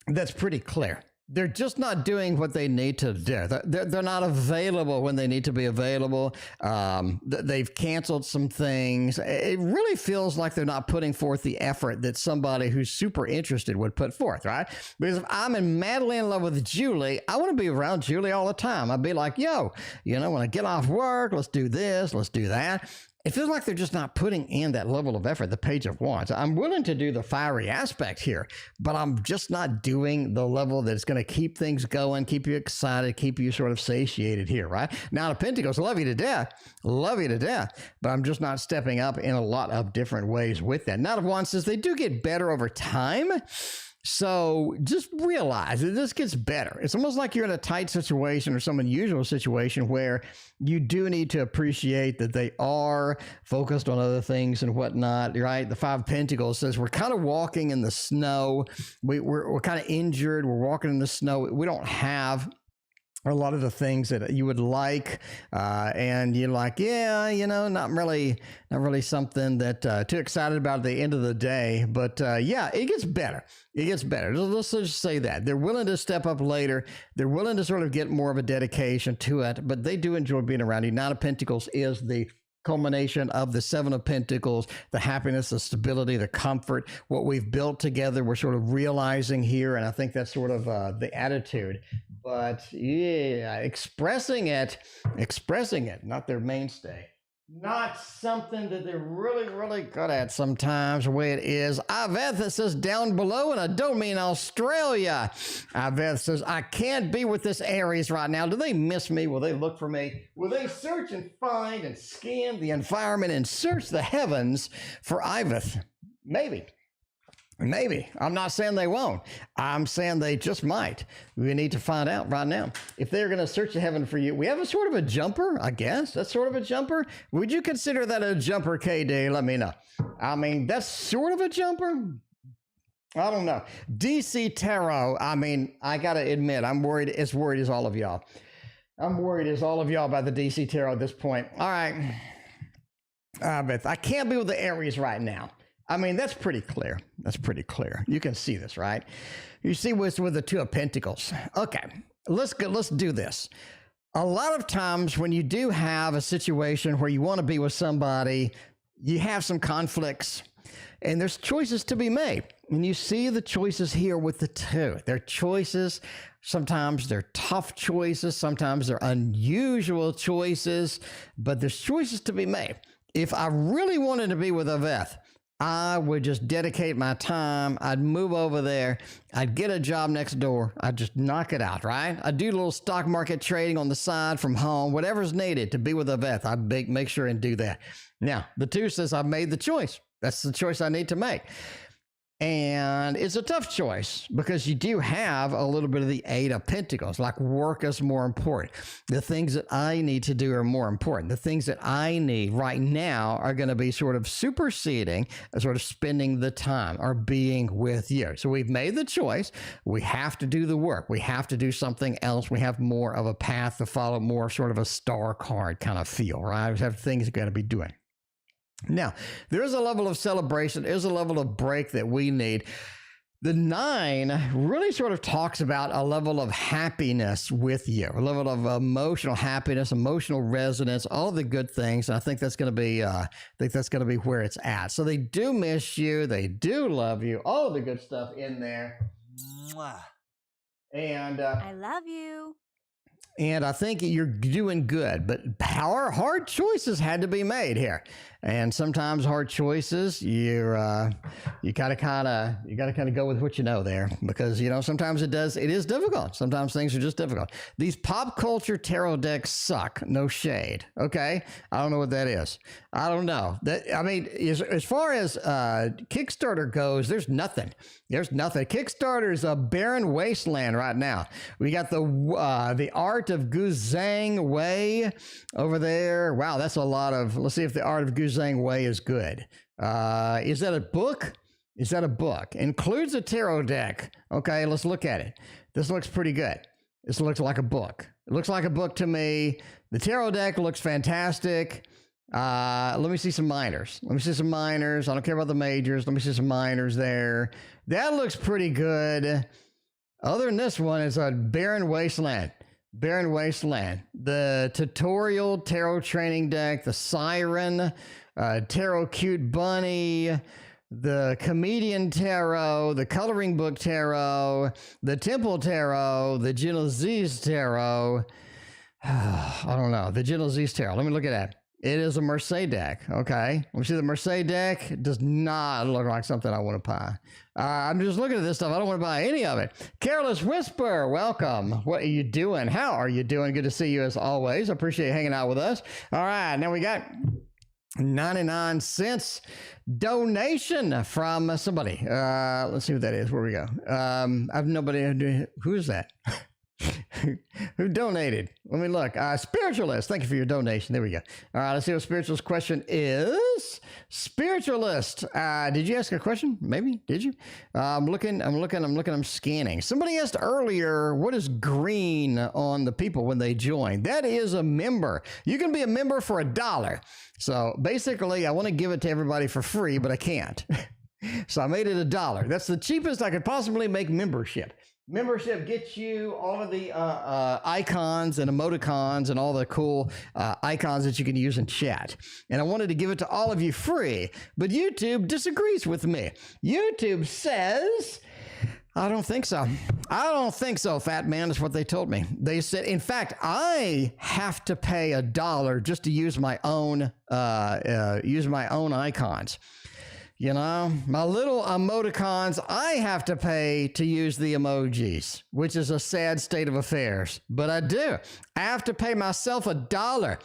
That's pretty clear. They're just not doing what they need to do. They're not available when they need to be available. They've canceled some things. It really feels like they're not putting forth the effort that somebody who's super interested would put forth, right? Because if I'm madly in love with Julie, I want to be around Julie all the time. I'd be like, yo, when I get off work, let's do this, let's do that. It feels like they're just not putting in that level of effort, the Page of Wands. I'm willing to do the fiery aspect here, but I'm just not doing the level that's going to keep things going, keep you excited, keep you sort of satiated here, right? Now, the Pentacles, love you to death, but I'm just not stepping up in a lot of different ways with that. Knight of Wands says they do get better over time. So just realize that this gets better. It's almost like you're in a tight situation or some unusual situation where you do need to appreciate that they are focused on other things and whatnot, right? The Five of Pentacles says we're kind of walking in the snow. We're kind of injured. We're walking in the snow. We don't have a lot of the things that you would like, and you're like, yeah, not really something that too excited about at the end of the day. But yeah, it gets better. It gets better. Let's just say that they're willing to step up later. They're willing to sort of get more of a dedication to it, but they do enjoy being around you. Nine of Pentacles is the culmination of the Seven of Pentacles, the happiness, the stability, the comfort, what we've built together, we're sort of realizing here. And I think that's sort of the attitude. But yeah, expressing it, not their mainstay. Not something that they're really, really good at sometimes, the way it is. Iveth says down below, and I don't mean Australia. Iveth says, I can't be with this Aries right now. Do they miss me? Will they look for me? Will they search and find and scan the environment and search the heavens for Iveth? Maybe. I'm not saying they won't. I'm saying they just might. We need to find out right now. If they're going to search the heaven for you, we have a sort of a jumper, I guess. That's sort of a jumper. Would you consider that a jumper, KD? Let me know. I mean, that's sort of a jumper. I don't know. DC Tarot, I mean, I got to admit, I'm worried as all of y'all. I'm worried as all of y'all about the DC Tarot at this point. All right. Beth, I can't be with the Aries right now. I mean, that's pretty clear. You can see this, right? You see what's with the Two of Pentacles. Okay, let's do this. A lot of times when you do have a situation where you want to be with somebody, you have some conflicts and there's choices to be made. And you see the choices here with the two. They're choices. Sometimes they're tough choices. Sometimes they're unusual choices, but there's choices to be made. If I really wanted to be with Iveth, I would just dedicate my time. I'd move over there. I'd get a job next door. I'd just knock it out, right? I'd do a little stock market trading on the side from home, whatever's needed to be with Iveth. I'd make sure and do that. Now, the two says I've made the choice. That's the choice I need to make. And it's a tough choice because you do have a little bit of the Eight of Pentacles, like work is more important. The things that I need to do are more important. The things that I need right now are going to be sort of superseding, sort of spending the time or being with you. So we've made the choice. We have to do the work. We have to do something else. We have more of a path to follow, more sort of a star card kind of feel, right? We have things we're going to be doing. Now, there is a level of celebration, there's a level of break that we need. The 9 really sort of talks about a level of happiness with you, a level of emotional happiness, emotional resonance, all the good things. And I think that's going to be, where it's at. So they do miss you, they do love you, all of the good stuff in there. Mwah. And I love you. And I think you're doing good, but hard choices had to be made here. And sometimes hard choices, you gotta kind of go with what you know there, because sometimes it is difficult. Sometimes things are just difficult. These pop culture tarot decks suck. No shade. Okay, I don't know what that is. I don't know. As far as Kickstarter goes, there's nothing. Kickstarter is a barren wasteland right now. We got the Art of Guzhang Wei over there. Wow, that's a lot of. Let's see if the Art of Guzhang Wei is good. Is that a book? Includes a tarot deck. Okay, let's look at it. This looks pretty good. This looks like a book. It looks like a book to me. The tarot deck looks fantastic. Let me see some minors. I don't care about the majors. Let me see some minors there. That looks pretty good. Other than this one, it's a barren wasteland. The tutorial tarot training deck, the Siren, Tarot Cute Bunny, the Comedian Tarot, the Coloring Book Tarot, the Temple Tarot, the Genesis Tarot. I don't know. The Genesis Tarot. Let me look at that. It is a Mercedes deck. Okay. Let me see the Mercedes deck. It does not look like something I want to buy. I'm just looking at this stuff. I don't want to buy any of it. Careless Whisper, welcome. What are you doing? How are you doing? Good to see you as always. I appreciate you hanging out with us. All right. Now we got 99 cents donation from somebody. Let's see what that is. Where we go. I've nobody. Who is that? Who donated? Let me look. Spiritualist, thank you for your donation. There we go. All right, let's see what Spiritualist's question is. Spiritualist, did you ask a question? Maybe, did you? I'm scanning. Somebody asked earlier, what is green on the people when they join? That is a member. You can be a member for $1. So basically, I want to give it to everybody for free, but I can't. So I made it $1. That's the cheapest I could possibly make membership. Membership gets you all of the icons and emoticons and all the cool icons that you can use in chat. And I wanted to give it to all of you free, but YouTube disagrees with me. YouTube says, I don't think so. Fat man, is what they told me. They said, in fact, I have to pay $1 just to use my own icons. My little emoticons, I have to pay to use the emojis, which is a sad state of affairs. But I do. I have to pay myself $1.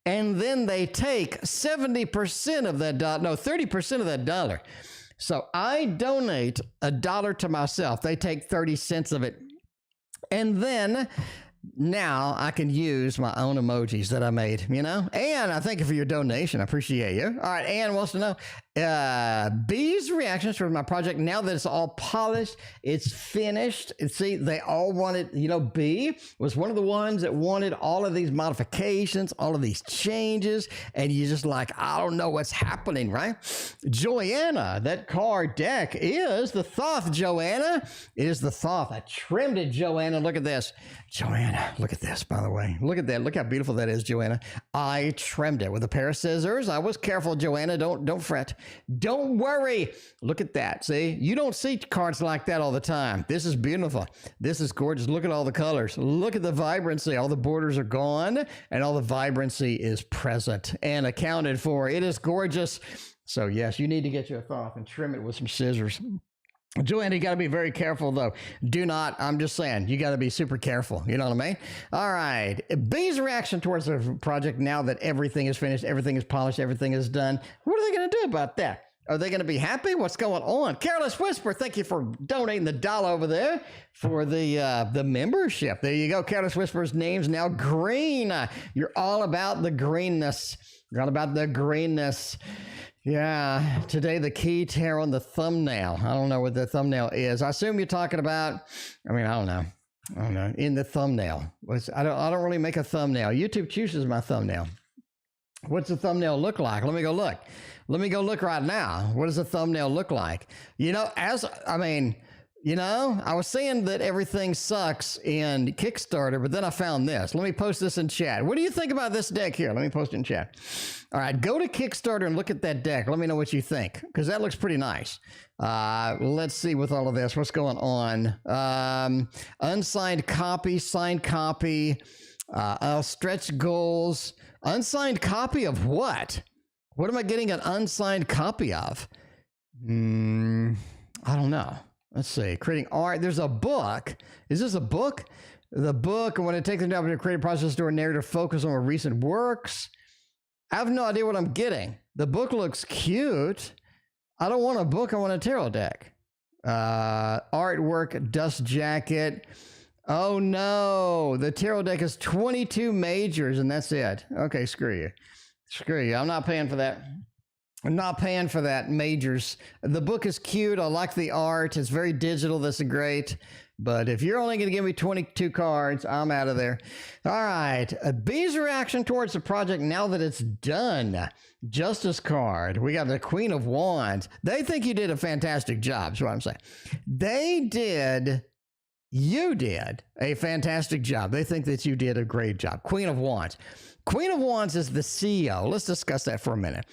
And then they take 70% of that dollar. No, 30% of that dollar. So I donate $1 to myself. They take 30 cents of it. And then now I can use my own emojis that I made, And I thank you for your donation. I appreciate you. All right, Ann wants to know B's reactions for my project now that it's all polished, it's finished. See, they all wanted, B was one of the ones that wanted all of these modifications, all of these changes, and you just like, I don't know what's happening, right? Joanna, that card deck is the Thoth, Joanna. It is the Thoth. I trimmed it, Joanna. Look at this. Joanna, look at this, by the way. Look at that. Look how beautiful that is, Joanna. I trimmed it with a pair of scissors. I was careful, Joanna. Don't fret. Don't worry. Look at that. See, you don't see cards like that all the time. This is beautiful. This is gorgeous. Look at all the colors. Look at the vibrancy. All the borders are gone and all the vibrancy is present and accounted for. It is gorgeous. So yes, you need to get you a Thoth and trim it with some scissors. Joanna, you got to be very careful, though. I'm just saying, you got to be super careful. You know what I mean? All right. B's reaction towards the project now that everything is finished, everything is polished, everything is done. What are they going to do about that? Are they going to be happy? What's going on? Careless Whisper, thank you for donating the $1 over there for the membership. There you go. Careless Whisper's name's now green. You're all about the greenness. You're all about the greenness. Yeah, today the key tarot on the thumbnail. I don't know what the thumbnail is. I assume you're talking about, I don't know. In the thumbnail. I don't really make a thumbnail. YouTube chooses my thumbnail. What's the thumbnail look like? Let me go look right now. What does the thumbnail look like? You know, I was saying that everything sucks in Kickstarter, but then I found this. Let me post this in chat. What do you think about this deck here? Let me post it in chat. All right, go to Kickstarter and look at that deck. Let me know what you think, because that looks pretty nice. Let's see with all of this, what's going on. Unsigned copy, signed copy, stretch goals. Unsigned copy of what? What am I getting an unsigned copy of? I don't know. Let's see. Creating art. There's a book. Is this a book? The book, and when it takes them down to the creative process to a narrative focus on recent works. I have no idea what I'm getting. The book looks cute. I don't want a book. I want a tarot deck. Artwork, dust jacket. Oh no. The tarot deck is 22 majors and that's it. Okay, screw you. Screw you. I'm not paying for that. I'm not paying for that, majors. The book is cute. I like the art. It's very digital. This is great. But if you're only going to give me 22 cards, I'm out of there. All right. B's reaction towards the project now that it's done. Justice card. We got the Queen of Wands. They think you did a fantastic job, is what I'm saying. You did a fantastic job. They think that you did a great job. Queen of Wands. Queen of Wands is the CEO. Let's discuss that for a minute.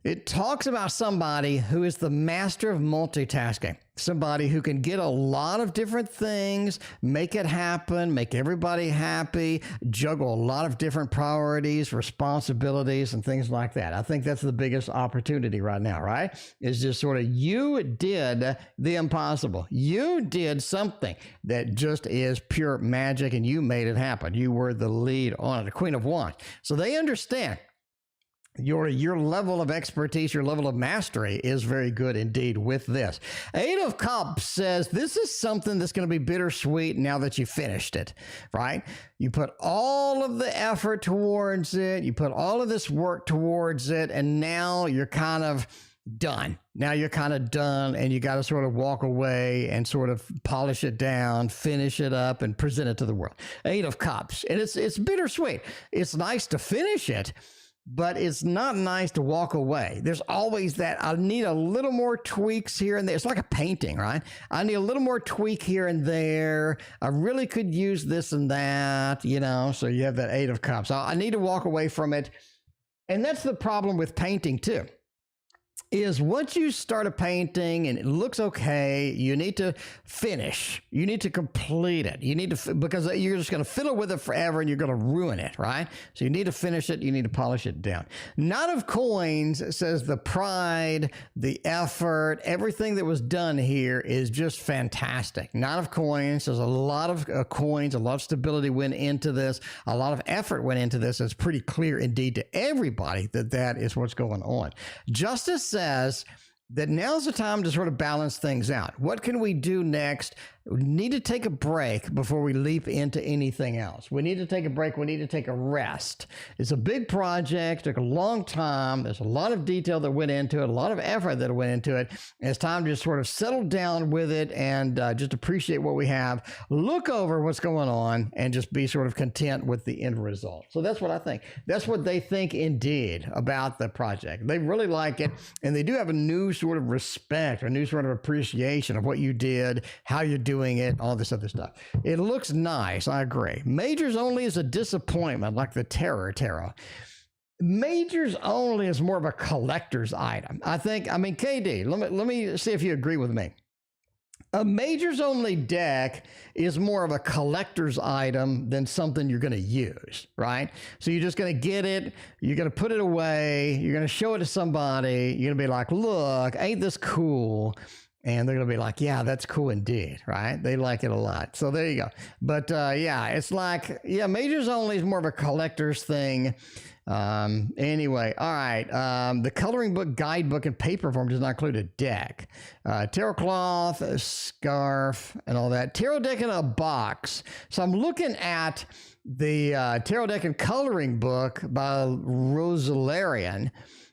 It talks about somebody who is the master of multitasking, somebody who can get a lot of different things, make it happen, make everybody happy, juggle a lot of different priorities, responsibilities, and things like that. I think that's the biggest opportunity right now, right? Is just sort of you did the impossible. You did something that just is pure magic, and you made it happen. You were the lead on it, the Queen of Wands. So they understand. Your level of expertise, your level of mastery is very good indeed with this. Eight of Cups says this is something that's going to be bittersweet now that you finished it, right? You put all of the effort towards it. You put all of this work towards it, and now you're kind of done. Now you're kind of done, and you got to sort of walk away and sort of polish it down, finish it up, and present it to the world. Eight of Cups, and it's bittersweet. It's nice to finish it, but it's not nice to walk away. There's always that, I need a little more tweaks here and there. It's like a painting, right? I need a little more tweak here and there. I really could use this and that, you know? So you have that Eight of Cups. I need to walk away from it. And that's the problem with painting too. Is once you start a painting and it looks okay, you need to finish. You need to complete it. You need to, because you're just going to fiddle with it forever and you're going to ruin it, right? So you need to finish it. You need to polish it down. Nine of Coins says the pride, the effort, everything that was done here is just fantastic. Nine of Coins says a lot of coins, a lot of stability went into this. A lot of effort went into this. It's pretty clear indeed to everybody that that is what's going on. Justice says that now's the time to sort of balance things out. What can we do next? We need to take a break before we leap into anything else. We need to take a break. We need to take a rest. It's a big project. Took a long time. There's a lot of detail that went into it, a lot of effort that went into it. And it's time to just sort of settle down with it and just appreciate what we have, look over what's going on, and just be sort of content with the end result. So that's what I think. That's what they think indeed about the project. They really like it, and they do have a new sort of respect, a new sort of appreciation of what you did, how you're doing it, all this other stuff. It looks nice. I agree. Majors only is a disappointment, like the Tarot. Majors only is more of a collector's item. I mean, KD, let me see if you agree with me. A majors only deck is more of a collector's item than something you're going to use, right? So you're just going to get it, you're going to put it away, you're going to show it to somebody, you're going to be like, look, ain't this cool? And they're going to be like, yeah, that's cool indeed, right? They like it a lot. So there you go. But yeah, it's like, yeah, majors only is more of a collector's thing. Anyway, all right. The coloring book, guidebook, and paper form does not include a deck. Tarot cloth, a scarf, and all that. Tarot deck in a box. So I'm looking at the tarot deck and coloring book by Rosalarian.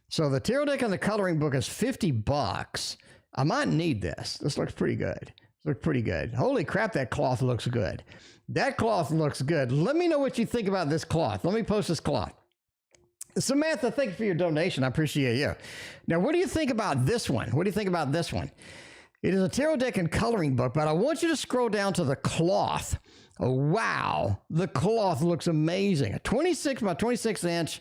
So the tarot deck and the coloring book is $50. I might need this. This looks pretty good. This looks pretty good. Holy crap, that cloth looks good. That cloth looks good. Let me know what you think about this cloth. Let me post this cloth. Samantha, thank you for your donation. I appreciate you. Now, what do you think about this one? What do you think about this one? It is a tarot deck and coloring book, but I want you to scroll down to the cloth. Oh, wow. The cloth looks amazing. A 26 by 26 inch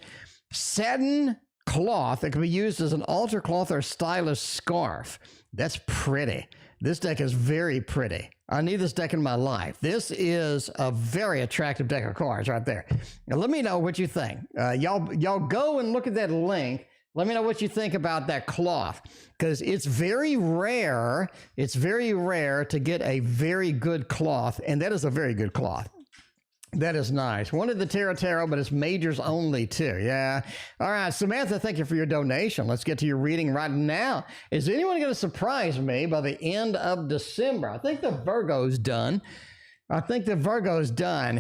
satin cloth that can be used as an altar cloth or stylish scarf. That's pretty. This deck is very pretty. I need this deck in my life. This is a very attractive deck of cards right there. Now, let me know what you think. Y'all go and look at that link. Let me know what you think about that cloth, because it's very rare. It's very rare to get a very good cloth, and that is a very good cloth. That is nice. Wanted the tarot, but it's majors only too. Yeah. All right, Samantha, thank you for your donation. Let's get to your reading right now. Is anyone going to surprise me by the end of December? I think the Virgo's done.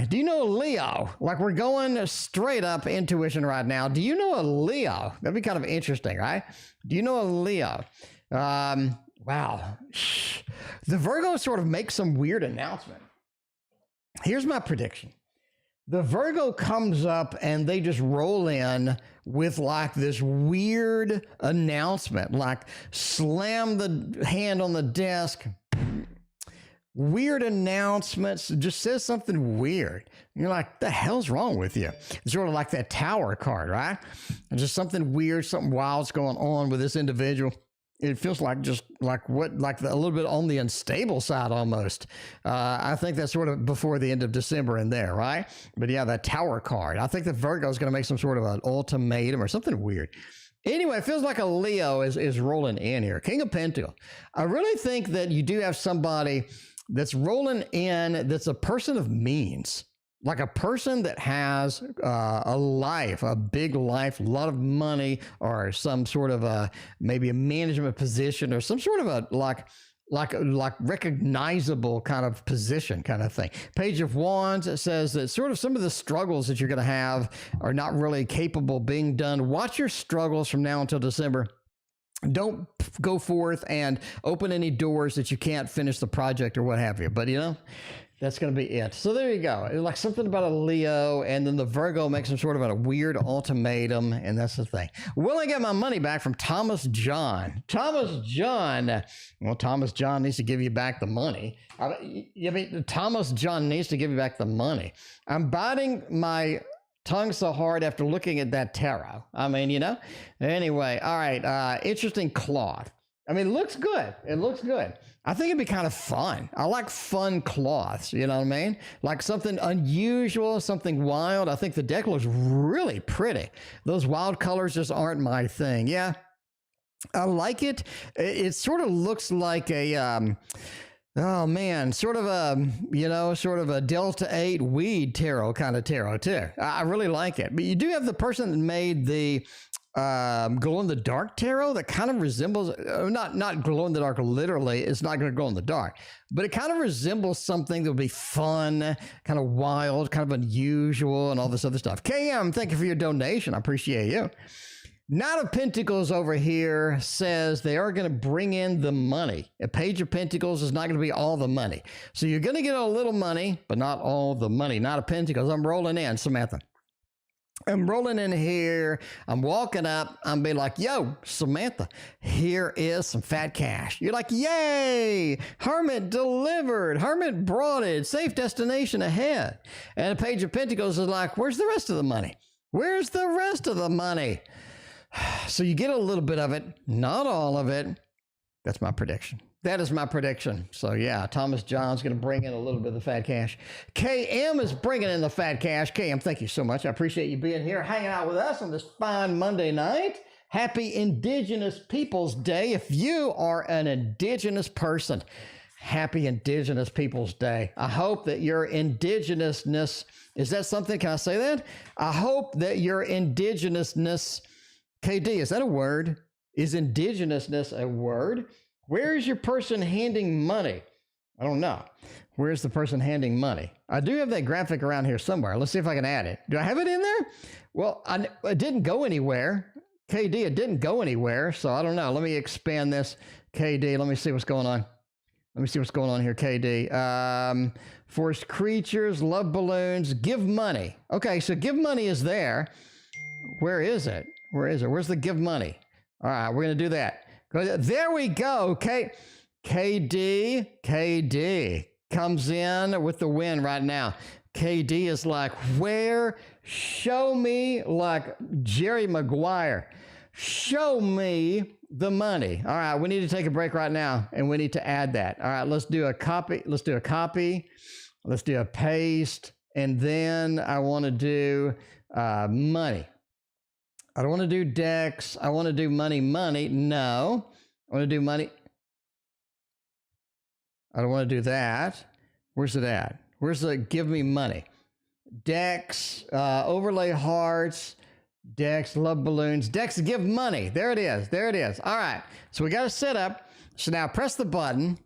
Do you know a Leo? Like, we're going straight up intuition right now. Do you know a Leo? That'd be kind of interesting, right? Do you know a Leo? Wow. The Virgo sort of makes some weird announcement. Here's my prediction. The Virgo comes up and they just roll in with like this weird announcement, like slam the hand on the desk, weird announcements, just says something weird. You're like, the hell's wrong with you? It's sort of like that Tower card, right? And just something weird, something wild's going on with this individual. It feels like just like a little bit on the unstable side almost. I think that's sort of before the end of December in there, right? But yeah, that Tower card. I think the Virgo is going to make some sort of an ultimatum or something weird. Anyway, it feels like a Leo is rolling in here. King of Pentacles. I really think that you do have somebody that's rolling in that's a person of means. Like a person that has a life, a big life, a lot of money, or some sort of maybe a management position, or some sort of a like recognizable kind of position kind of thing. Page of Wands says that sort of some of the struggles that you're going to have are not really capable of being done. Watch your struggles from now until December. Don't go forth and open any doors that you can't finish the project or what have you. But, you know, that's going to be it. So there you go. Like something about a Leo, and then the Virgo makes some sort of a weird ultimatum, and that's the thing. Will I get my money back from Thomas John? Thomas John. Well, Thomas John needs to give you back the money. Thomas John needs to give you back the money. I'm biting my tongue so hard after looking at that tarot. I mean, you know. Anyway, all right. Interesting cloth. I mean, it looks good. It looks good. I think it'd be kind of fun. I like fun cloths, you know what I mean? Like something unusual, something wild. I think the deck looks really pretty. Those wild colors just aren't my thing. Yeah, I like it. It sort of looks like a, oh man, sort of a Delta 8 weed tarot kind of tarot too. I really like it. But you do have the person that made the glow in the dark tarot that kind of resembles, not glow in the dark literally, it's not going to glow in the dark, but it kind of resembles something that would be fun, kind of wild, kind of unusual, and all this other stuff. KM, thank you for your donation. I appreciate you. Knight of Pentacles over here says they are going to bring in the money. A Page of Pentacles is not going to be all the money. So you're going to get a little money, but not all the money. Knight of Pentacles, I'm rolling in, Samantha. I'm rolling in here. I'm walking up. I'm being like, yo, Samantha, here is some fat cash. You're like, yay, Hermit delivered. Hermit brought it. Safe destination ahead. And the Page of Pentacles is like, where's the rest of the money? Where's the rest of the money? So you get a little bit of it, not all of it. That's my prediction. That is my prediction. So yeah, Thomas John's going to bring in a little bit of the fat cash. KM is bringing in the fat cash. KM, thank you so much. I appreciate you being here, hanging out with us on this fine Monday night. Happy Indigenous Peoples Day. If you are an Indigenous person, happy Indigenous Peoples Day. I hope that your indigenousness, is that something? Can I say that? I hope that your indigenousness, KD, is that a word? Is indigenousness a word? Where is your person handing money? I don't know. Where's the person handing money? I do have that graphic around here somewhere. Let's see if I can add it. Do I have it in there? Well, it didn't go anywhere. KD, it didn't go anywhere. So I don't know. Let me expand this. KD, let me see what's going on. Let me see what's going on here, KD. Forced creatures, love balloons, give money. Okay, so give money is there. Where is it? Where is it? Where's the give money? All right, we're going to do that. There we go. Okay. KD comes in with the win right now. KD is like, where? Show me, like Jerry Maguire. Show me the money. All right, we need to take a break right now, and we need to add that. All right, let's do a copy. Let's do a copy. Let's do a paste. And then I want to do money. I don't want to do Dex. I want to do money. No. I want to do money. I don't want to do that. Where's it at? Where's the give me money? Dex, overlay hearts, Dex, love balloons, Dex, give money. There it is. There it is. All right. So we got a setup. So now press the button.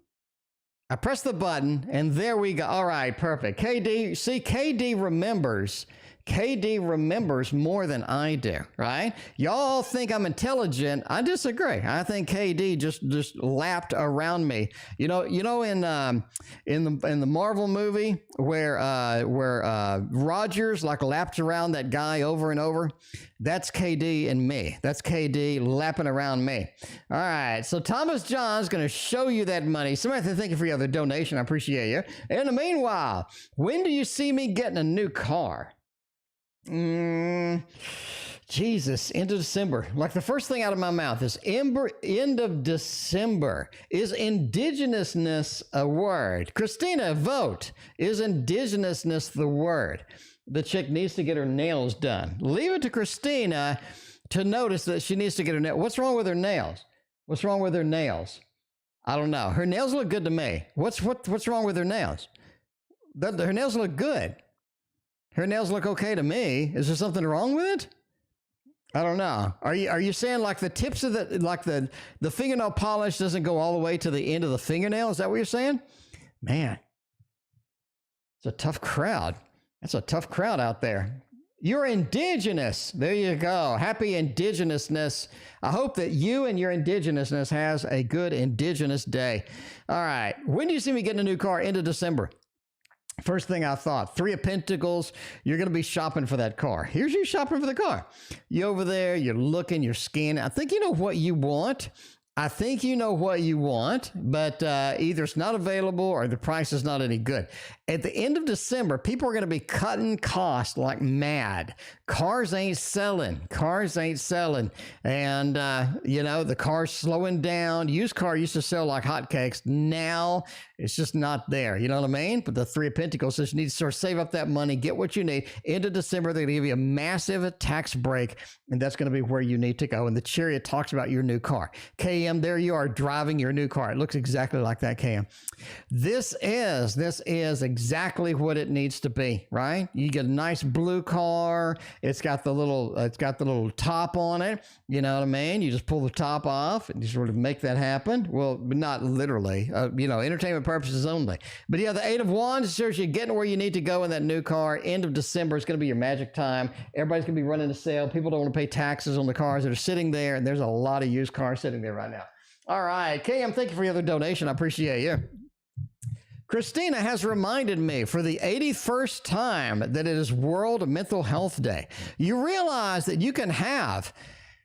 I press the button, and there we go. All right, perfect. KD, see, KD remembers more than I do, right? Y'all think I'm intelligent. I disagree. I think KD just lapped around me. You know in the Marvel movie where Rogers like lapped around that guy over and over. That's KD and me. That's KD lapping around me. All right. So Thomas John's going to show you that money. Samantha, thank you for your other donation. I appreciate you. In the meanwhile, when do you see me getting a new car? Jesus, end of December. Like the first thing out of my mouth is end of December. Is indigenousness a word? Christina, vote. Is indigenousness the word? The chick needs to get her nails done. Leave it to Christina to notice that she needs to get her nails. What's wrong with her nails? What's wrong with her nails? I don't know. Her nails look good to me. What's wrong with her nails? Her nails look good. Her nails look okay to me. Is there something wrong with it? I don't know. Are you saying like the tips of the fingernail polish doesn't go all the way to the end of the fingernail? Is that what you're saying? Man, it's a tough crowd. That's a tough crowd out there. You're indigenous. There you go. Happy indigenousness. I hope that you and your indigenousness has a good indigenous day. All right. When do you see me getting a new car? End of December. First thing I thought, 3 of Pentacles, you're going to be shopping for that car. Here's you shopping for the car. You over there, you're looking, you're scanning. I think you know what you want. But either it's not available or the price is not any good. At the end of December, people are going to be cutting costs like mad. Cars ain't selling. And, the car's slowing down. Used car used to sell like hotcakes. Now it's just not there. You know what I mean? But the 3 of Pentacles says you need to sort of save up that money, get what you need. End of December, they're going to give you a massive tax break, and that's going to be where you need to go. And the Chariot talks about your new car. KM, there you are driving your new car. It looks exactly like that, KM. This is exactly what it needs to be, right? You get a nice blue car. It's got the little top on it. You know what I mean? You just pull the top off and you sort of make that happen. Well, not literally, entertainment purposes only. But yeah, the 8 of Wands shows you getting where you need to go in that new car. End of December is going to be your magic time. Everybody's going to be running a sale. People don't want to pay taxes on the cars that are sitting there, and there's a lot of used cars sitting there right now. All right, KM, thank you for your other donation. I appreciate you. Christina has reminded me for the 81st time that it is World Mental Health Day. You realize that you can have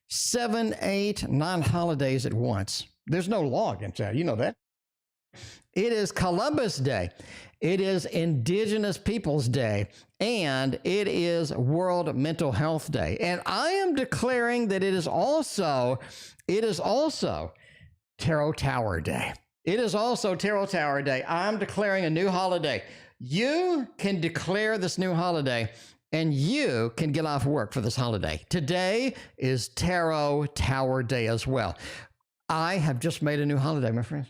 7, 8, 9 holidays at once. There's no law against that. You know that. It is Columbus Day. It is Indigenous Peoples Day. And it is World Mental Health Day. And I am declaring that it is also Tarot Tower Day. It is also Tarot Tower Day. I'm declaring a new holiday. You can declare this new holiday, and you can get off work for this holiday. Today is Tarot Tower Day as well. I have just made a new holiday, my friends.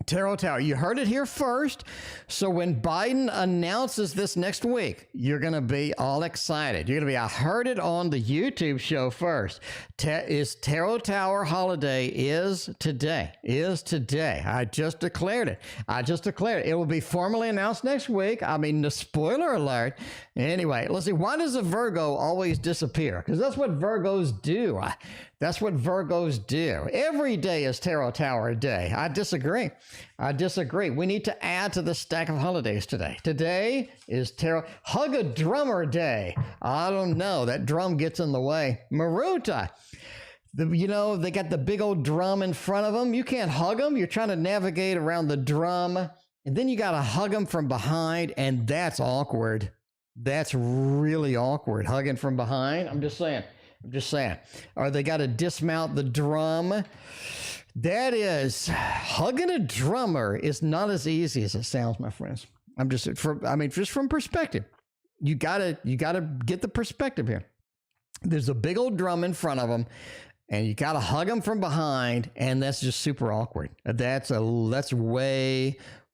Tarot Tower. You heard it here first. So when Biden announces this next week, you're going to be all excited. You're going to be, I heard it on the YouTube show first. Tarot Tower holiday is today. I just declared it. It will be formally announced next week. I mean, the spoiler alert. Anyway, let's see. Why does a Virgo always disappear? Because that's what Virgos do. Every day is Tarot Tower Day. I disagree. We need to add to the stack of holidays today. Today is Tarot. Hug a Drummer Day. I don't know. That drum gets in the way. Maruta. They got the big old drum in front of them. You can't hug them. You're trying to navigate around the drum, and then you got to hug them from behind, and that's awkward. That's really awkward, hugging from behind. I'm just saying. Or they got to dismount the drum. That is, hugging a drummer is not as easy as it sounds, my friends. Just from perspective. You gotta get the perspective here. There's a big old drum in front of them, and you gotta hug them from behind, and that's just super awkward. That's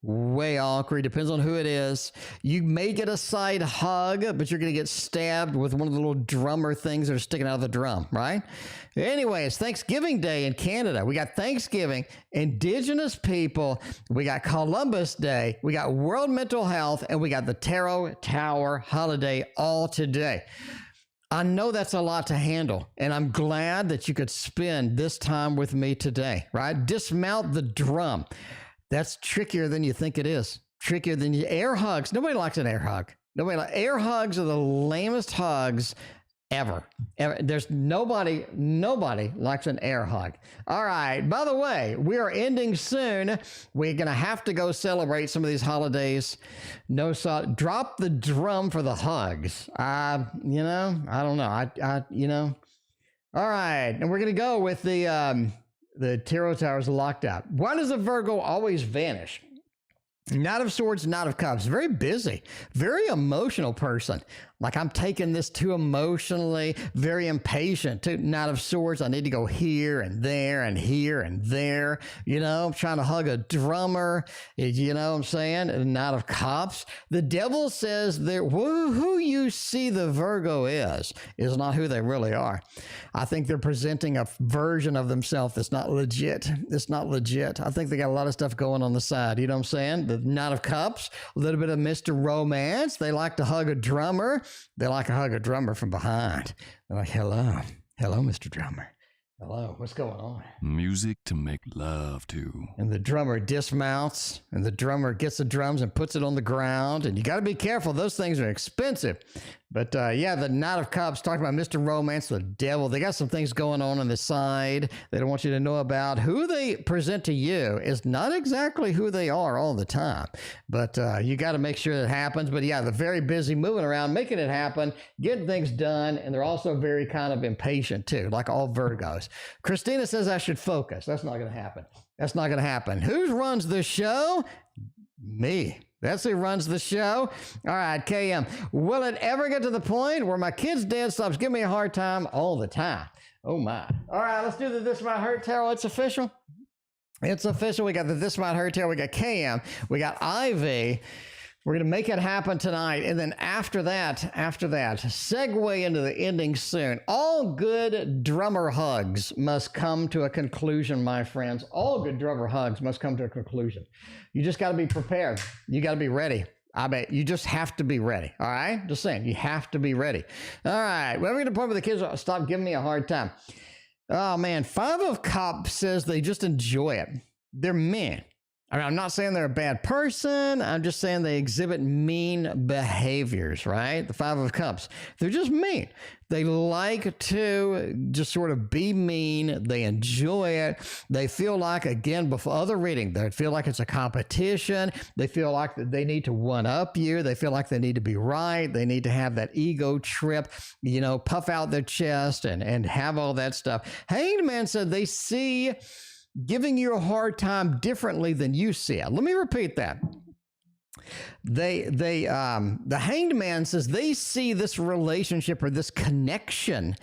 way awkward. Depends on who it is. You may get a side hug, but you're going to get stabbed with one of the little drummer things that are sticking out of the drum, right? Anyway, it's Thanksgiving Day in Canada. We got Thanksgiving, Indigenous people. We got Columbus Day. We got World Mental Health, and we got the Tarot Tower holiday all today. I know that's a lot to handle, and I'm glad that you could spend this time with me today, right? Dismount the drum. That's trickier than you think it is. Trickier than air hugs. Nobody likes an air hug. Air hugs are the lamest hugs ever. There's nobody likes an air hug. All right. By the way, we are ending soon. We're going to have to go celebrate some of these holidays. Drop the drum for the hugs. I don't know. All right. And we're going to go with the tarot tower's locked out. Why does a Virgo always vanish? Knight of Swords, Knight of Cups. Very busy, very emotional person. Like, I'm taking this too emotionally, very impatient. Too. Knight of Swords, I need to go here and there and here and there. I'm trying to hug a drummer. You know what I'm saying? And Knight of Cups. The devil says that who you see the Virgo is not who they really are. I think they're presenting a version of themselves that's not legit. It's not legit. I think they got a lot of stuff going on the side. You know what I'm saying? The Knight of Cups, a little bit of Mr. Romance. They like to hug a drummer. They like to hug a drummer from behind. They're like, hello, Mr. Drummer. Hello, what's going on? Music to make love to. And the drummer dismounts, and the drummer gets the drums and puts it on the ground. And you got to be careful. Those things are expensive. But the Knight of Cups, talking about Mr. Romance, the devil. They got some things going on the side they don't want you to know about. Who they present to you is not exactly who they are all the time. But you got to make sure that happens. But they're very busy moving around, making it happen, getting things done. And they're also very kind of impatient too, like all Virgos. Christina says I should focus. That's not going to happen. That's not going to happen. Who runs the show? Me. That's who runs the show. All right, KM. Will it ever get to the point where my kid's dad stops giving me a hard time all the time? Oh, my. All right, let's do the This Might Hurt Tarot. It's official. It's official. We got the This Might Hurt Tarot. We got KM. We got Ivy. We're going to make it happen tonight. And then after that, segue into the ending soon. All good drummer hugs must come to a conclusion, my friends. All good drummer hugs must come to a conclusion. You just got to be prepared. You got to be ready. I bet you just have to be ready. All right? Just saying, you have to be ready. All right. When are we going to point where the kids stop giving me a hard time? Oh, man. 5 of Cups says they just enjoy it. They're men. I'm not saying they're a bad person. I'm just saying they exhibit mean behaviors, right? The 5 of Cups. They're just mean. They like to just sort of be mean. They enjoy it. They feel like, again, before other reading, they feel like it's a competition. They feel like they need to one-up you. They feel like they need to be right. They need to have that ego trip, puff out their chest and have all that stuff. Hanged Man said they see giving you a hard time differently than you see it. Let me repeat that. The Hanged Man says they see this relationship or this connection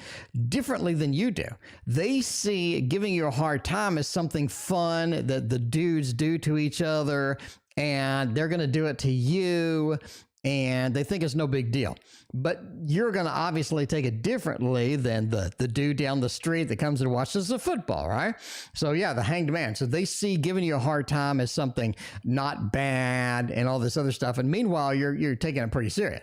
differently than you do. They see giving you a hard time as something fun that the dudes do to each other, and they're going to do it to you, and they think it's no big deal. But you're going to obviously take it differently than the dude down the street that comes and watches the football, right? So the Hanged Man. So they see giving you a hard time as something not bad and all this other stuff. And meanwhile, you're taking it pretty serious.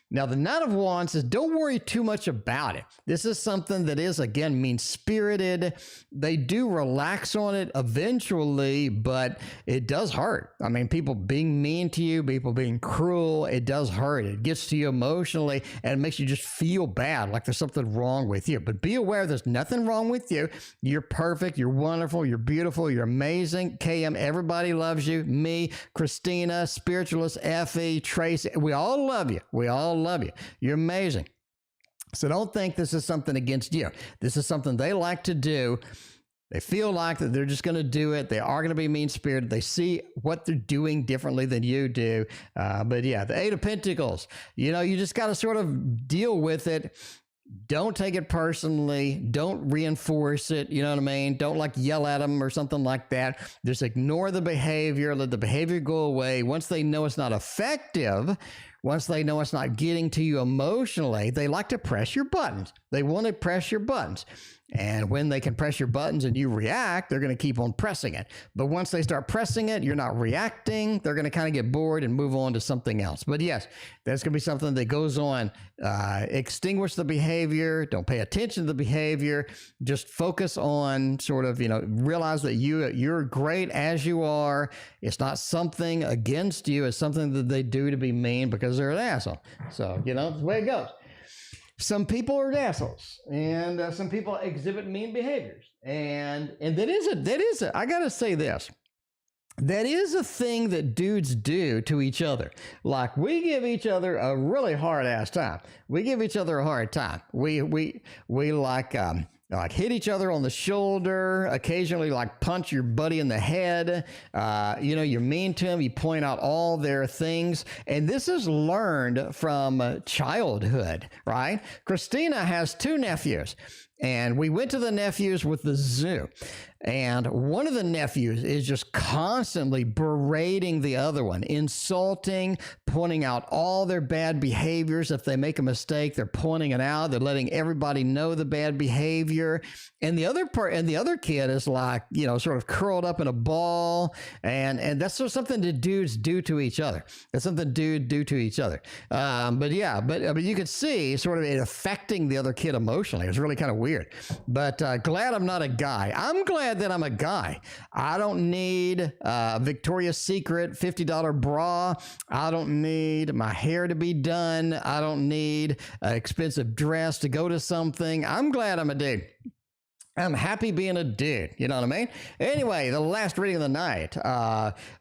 Now, the Knight of Wands says, don't worry too much about it. This is something that is, again, mean-spirited. They do relax on it eventually, but it does hurt. I mean, people being mean to you, people being cruel, it does hurt. It gets to you emotionally, and it makes you just feel bad, like there's something wrong with you. But be aware there's nothing wrong with you. You're perfect. You're wonderful. You're beautiful. You're amazing. KM, everybody loves you. Me, Christina, Spiritualist, Effie, Tracy, we all love you. We all love you. You're amazing. So don't think this is something against you. This is something they like to do. They feel like that they're just going to do it. They are going to be mean-spirited. They see what they're doing differently than you do. But yeah, the Eight of Pentacles, you know, you just got to sort of deal with it. Don't take it personally. Don't reinforce it. You know what I mean? Don't like yell at them or something like that. Just ignore the behavior. Let the behavior go away. Once they know it's not effective, once they know it's not getting to you emotionally, they like to press your buttons. They want to press your buttons. And when they can press your buttons and you react, they're going to keep on pressing it. But once they start pressing it, you're not reacting. They're going to kind of get bored and move on to something else. But yes, that's going to be something that goes on. Extinguish the behavior. Don't pay attention to the behavior. Just focus on sort of, you know, realize that you're great as you are. It's not something against you. It's something that they do to be mean because they're an asshole. So, you know, that's the way it goes. Some people are assholes, and some people exhibit mean behaviors, and that is I gotta say this. That is a thing that dudes do to each other. Like, we give each other a really hard ass time. We give each other a hard time. We like hit each other on the shoulder, occasionally like punch your buddy in the head. You know, you're mean to them. You point out all their things. And this is learned from childhood, right? Christina has 2 nephews. And we went to the nephews with the zoo. And one of the nephews is just constantly berating the other one, insulting, pointing out all their bad behaviors. If they make a mistake, they're pointing it out. They're letting everybody know the bad behavior. And the other kid is like, you know, sort of curled up in a ball. And that's sort of something that dudes do to each other. That's something dudes do to each other. But you could see sort of it affecting the other kid emotionally. It's really kind of weird. But glad I'm not a guy. I'm glad that I'm a guy. I don't need Victoria's Secret $50 bra. I don't need my hair to be done. I don't need an expensive dress to go to something. I'm glad I'm a dude. I'm happy being a dude. You know what I mean? Anyway, the last reading of the night.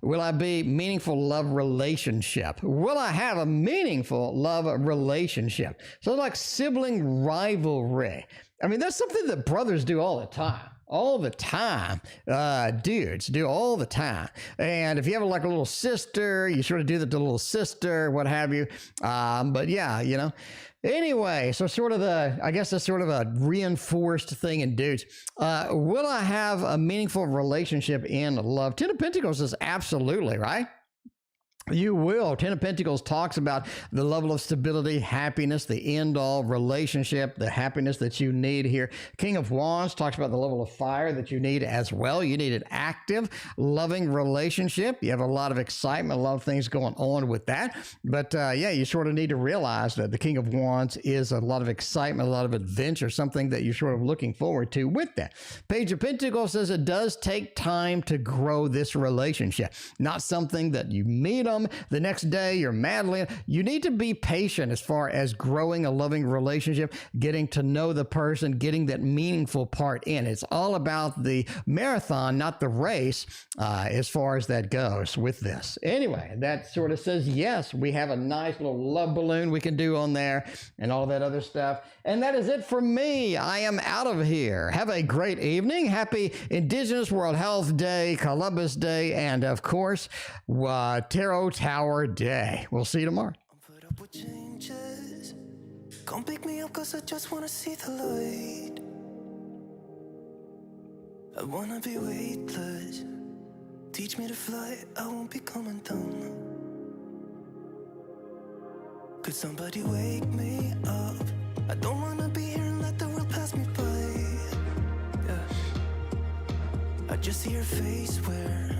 Will I be meaningful love relationship? Will I have a meaningful love relationship? So like sibling rivalry. I mean, that's something that brothers do all the time. All the time. Dudes do all the time. And if you have like a little sister, you sort of do that to little sister, what have you. But yeah, you know. Anyway, so I guess that's sort of a reinforced thing in dudes. Will I have a meaningful relationship in love? 10 of Pentacles is absolutely, right? You will. 10 of Pentacles talks about the level of stability, happiness, the end-all relationship, the happiness that you need here. King of Wands talks about the level of fire that you need as well. You need an active, loving relationship. You have a lot of excitement, a lot of things going on with that. But yeah, you sort of need to realize that the King of Wands is a lot of excitement, a lot of adventure, something that you're sort of looking forward to with that. Page of Pentacles says it does take time to grow this relationship. Not something that you meet on the next day, you're madly. You need to be patient as far as growing a loving relationship, getting to know the person, getting that meaningful part in. It's all about the marathon, not the race, as far as that goes with this. Anyway, that sort of says, yes, we have a nice little love balloon we can do on there and all that other stuff. And that is it for me. I am out of here. Have a great evening. Happy Indigenous World Health Day, Columbus Day, and of course, Tarot Tower Day. We'll see you tomorrow. Put up with changes. Come pick me up, cause I just wanna see the light. I wanna be weightless. Teach me to fly, I won't be coming down. Could somebody wake me up? I don't wanna be here and let the world pass me by. Yeah. I just see your face where